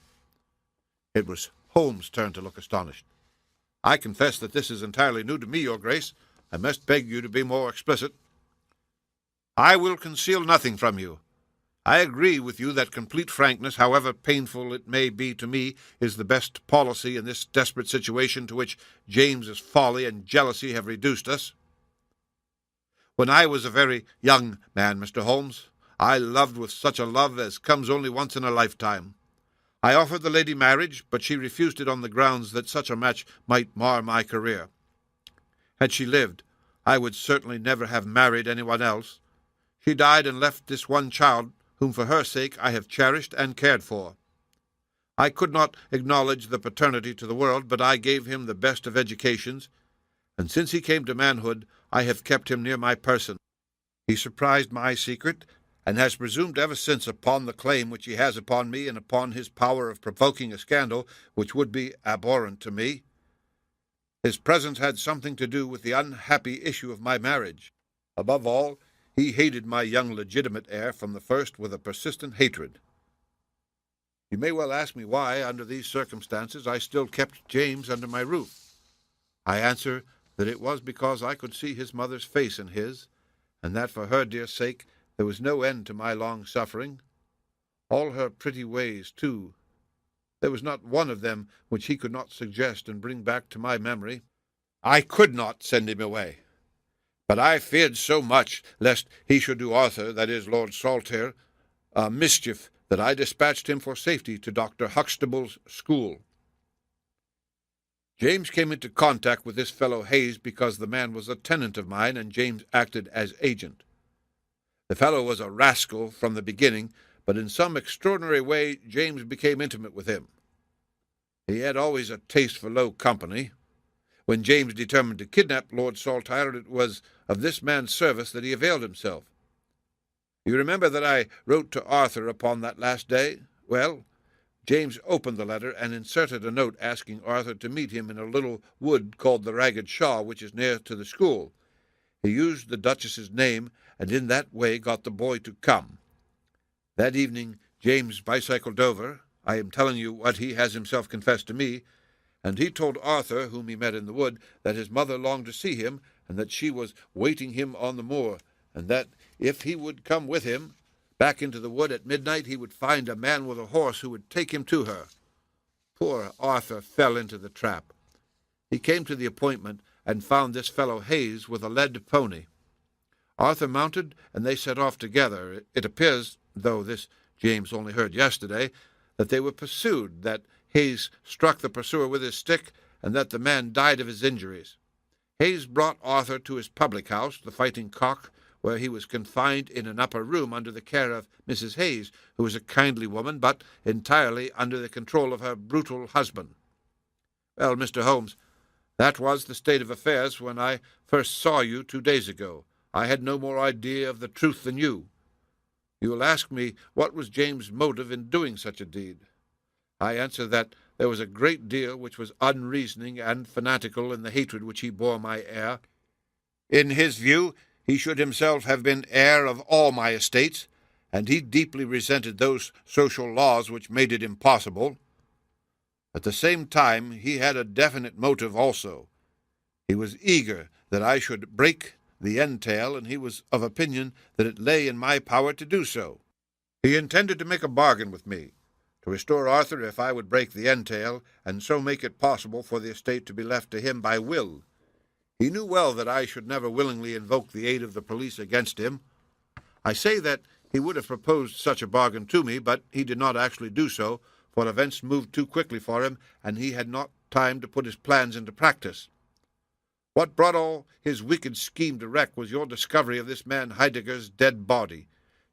It was Holmes' turn to look astonished. I confess that this is entirely new to me, your Grace. I must beg you to be more explicit. I will conceal nothing from you. I agree with you that complete frankness, however painful it may be to me, is the best policy in this desperate situation to which James's folly and jealousy have reduced us. When I was a very young man, Mr. Holmes, I loved with such a love as comes only once in a lifetime. I offered the lady marriage, but she refused it on the grounds that such a match might mar my career. Had she lived, I would certainly never have married anyone else. She died and left this one child, whom for her sake I have cherished and cared for. I could not acknowledge the paternity to the world, but I gave him the best of educations, and since he came to manhood, I have kept him near my person. He surprised my secret, and has presumed ever since upon the claim which he has upon me, and upon his power of provoking a scandal which would be abhorrent to me. His presence had something to do with the unhappy issue of my marriage. Above all, he hated my young legitimate heir from the first with a persistent hatred. You may well ask me why, under these circumstances, I still kept James under my roof. I answer that it was because I could see his mother's face in his, and that for her dear sake there was no end to my long suffering. All her pretty ways, too. There was not one of them which he could not suggest and bring back to my memory. I could not send him away. But I feared so much lest he should do Arthur, that is, Lord Saltire, a mischief, that I dispatched him for safety to Dr. Huxtable's school. James came into contact with this fellow Hayes because the man was a tenant of mine, and James acted as agent. The fellow was a rascal from the beginning, but in some extraordinary way James became intimate with him. He had always a taste for low company. When James determined to kidnap Lord Saltire, it was of this man's service that he availed himself. You remember that I wrote to Arthur upon that last day? Well, James opened the letter and inserted a note asking Arthur to meet him in a little wood called the Ragged Shaw, which is near to the school. He used the Duchess's name, and in that way got the boy to come. That evening James bicycled over. I am telling you what he has himself confessed to me, and he told Arthur, whom he met in the wood, that his mother longed to see him, and that she was waiting him on the moor, and that if he would come with him back into the wood at midnight, he would find a man with a horse who would take him to her. Poor Arthur fell into the trap. He came to the appointment and found this fellow Hayes with a led pony. Arthur mounted, and they set off together. It appears, though this James only heard yesterday, that they were pursued, that Hayes struck the pursuer with his stick, and that the man died of his injuries. Hayes brought Arthur to his public-house, the Fighting Cock, where he was confined in an upper room under the care of Mrs. Hayes, who was a kindly woman, but entirely under the control of her brutal husband. Well, Mr. Holmes, that was the state of affairs when I first saw you 2 days ago. I had no more idea of the truth than you. You will ask me what was James's motive in doing such a deed. I answer that there was a great deal which was unreasoning and fanatical in the hatred which he bore my heir. In his view, he should himself have been heir of all my estates, and he deeply resented those social laws which made it impossible. At the same time, he had a definite motive also. He was eager that I should break the entail, and he was of opinion that it lay in my power to do so. He intended to make a bargain with me, to restore Arthur if I would break the entail, and so make it possible for the estate to be left to him by will. He knew well that I should never willingly invoke the aid of the police against him. I say that he would have proposed such a bargain to me, but he did not actually do so, for events moved too quickly for him, and he had not time to put his plans into practice. What brought all his wicked scheme to wreck was your discovery of this man Heidegger's dead body.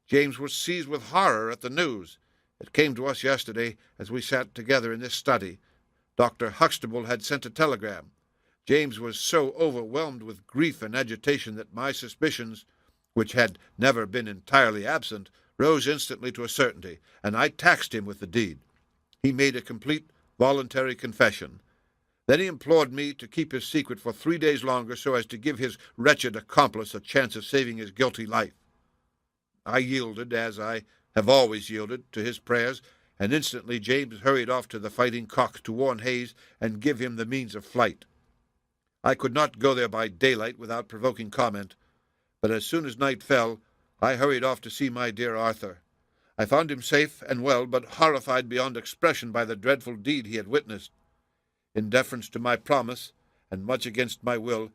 James was seized with horror at the news. It came to us yesterday as we sat together in this study. Dr. Huxtable had sent a telegram. James was so overwhelmed with grief and agitation that my suspicions, which had never been entirely absent, rose instantly to a certainty, and I taxed him with the deed. He made a complete voluntary confession. Then he implored me to keep his secret for 3 days longer so as to give his wretched accomplice a chance of saving his guilty life. I yielded, as I have always yielded, to his prayers, and instantly James hurried off to the Fighting Cock to warn Hayes and give him the means of flight. I could not go there by daylight without provoking comment, but as soon as night fell, I hurried off to see my dear Arthur. I found him safe and well, but horrified beyond expression by the dreadful deed he had witnessed. In deference to my promise, and much against my will,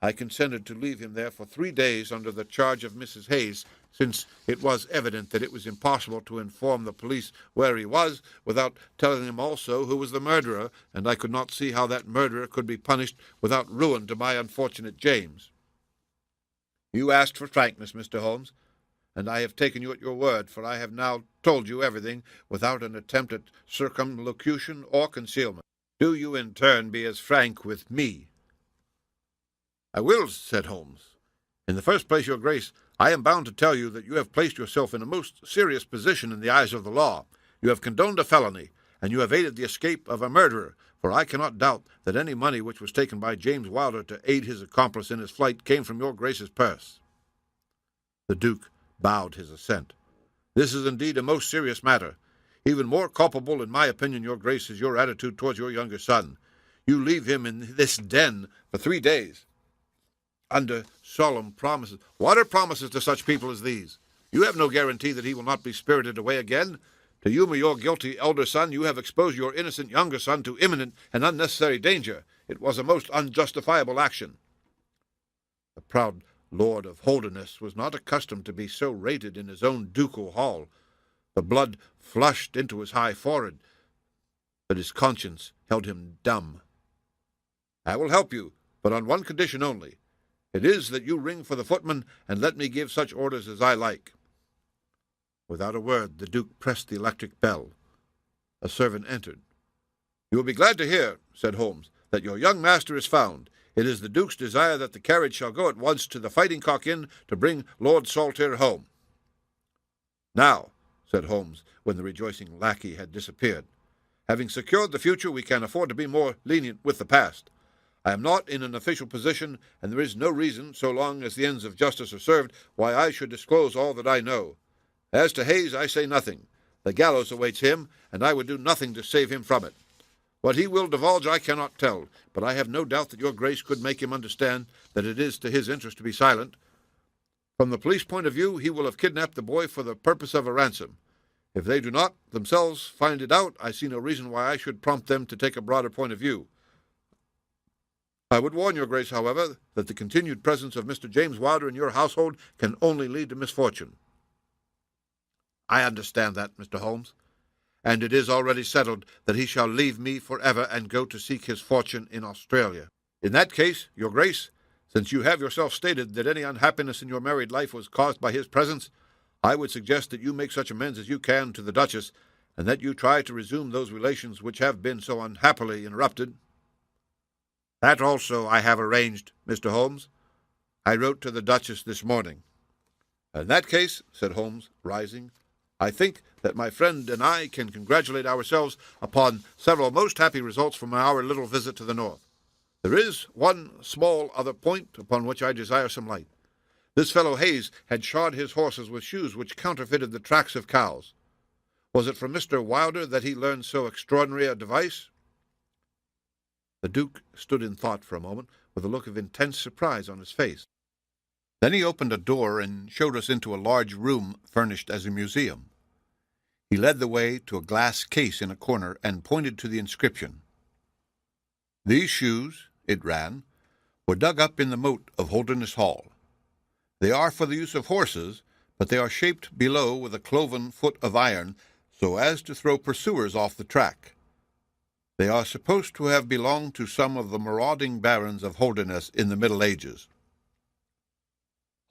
I consented to leave him there for 3 days under the charge of Mrs. Hayes, since it was evident that it was impossible to inform the police where he was without telling them also who was the murderer, and I could not see how that murderer could be punished without ruin to my unfortunate James. You asked for frankness, Mr. Holmes, and I have taken you at your word, for I have now told you everything without an attempt at circumlocution or concealment. Do you in turn be as frank with me. I will, said Holmes. In the first place, your grace, I am bound to tell you that you have placed yourself in a most serious position in the eyes of the law. You have condoned a felony, and you have aided the escape of a murderer, for I cannot doubt that any money which was taken by James Wilder to aid his accomplice in his flight came from your grace's purse. The Duke bowed his assent. This is indeed a most serious matter. Even more culpable, in my opinion, your grace, is your attitude towards your younger son. You leave him in this den for 3 days, under solemn promises. What are promises to such people as these? You have no guarantee that he will not be spirited away again. To you or your guilty elder son, you have exposed your innocent younger son to imminent and unnecessary danger. It was a most unjustifiable action. The proud Lord of Holderness was not accustomed to be so rated in his own ducal hall. The blood flushed into his high forehead, but his conscience held him dumb. I will help you, but on one condition only. It is that you ring for the footman and let me give such orders as I like. Without a word, the Duke pressed the electric bell. A servant entered. "You will be glad to hear," said Holmes, "that your young master is found. It is the Duke's desire that the carriage shall go at once to the Fighting Cock Inn to bring Lord Saltire home." "Now," said Holmes, when the rejoicing lackey had disappeared, "having secured the future, we can afford to be more lenient with the past. I am not in an official position, and there is no reason, so long as the ends of justice are served, why I should disclose all that I know. As to Hayes, I say nothing. The gallows awaits him, and I would do nothing to save him from it. What he will divulge I cannot tell, but I have no doubt that your Grace could make him understand that it is to his interest to be silent. From the police point of view, he will have kidnapped the boy for the purpose of a ransom. If they do not themselves find it out, I see no reason why I should prompt them to take a broader point of view. I would warn your Grace, however, that the continued presence of Mr. James Wilder in your household can only lead to misfortune." "I understand that, Mr. Holmes, and it is already settled that he shall leave me forever and go to seek his fortune in Australia. In that case, your Grace, since you have yourself stated that any unhappiness in your married life was caused by his presence, I would suggest that you make such amends as you can to the Duchess, and that you try to resume those relations which have been so unhappily interrupted." "That also I have arranged, Mr. Holmes. I wrote to the Duchess this morning." "In that case," said Holmes, rising, "I think that my friend and I can congratulate ourselves upon several most happy results from our little visit to the north. There is one small other point upon which I desire some light. This fellow Hayes had shod his horses with shoes which counterfeited the tracks of cows. Was it from Mr. Wilder that he learned so extraordinary a device?" The Duke stood in thought for a moment, with a look of intense surprise on his face. Then he opened a door and showed us into a large room furnished as a museum. He led the way to a glass case in a corner and pointed to the inscription. "These shoes," it ran, "were dug up in the moat of Holderness Hall. They are for the use of horses, but they are shaped below with a cloven foot of iron so as to throw pursuers off the track. They are supposed to have belonged to some of the marauding barons of Holderness in the Middle Ages."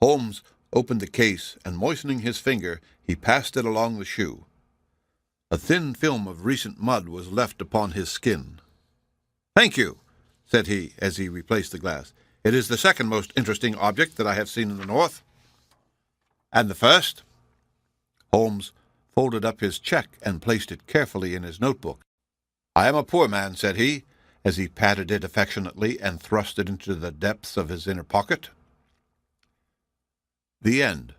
Holmes opened the case, and moistening his finger, he passed it along the shoe. A thin film of recent mud was left upon his skin. "Thank you," said he, as he replaced the glass. "It is the second most interesting object that I have seen in the north." "And the first?" Holmes folded up his check and placed it carefully in his notebook. "I am a poor man," said he, as he patted it affectionately and thrust it into the depths of his inner pocket. The end.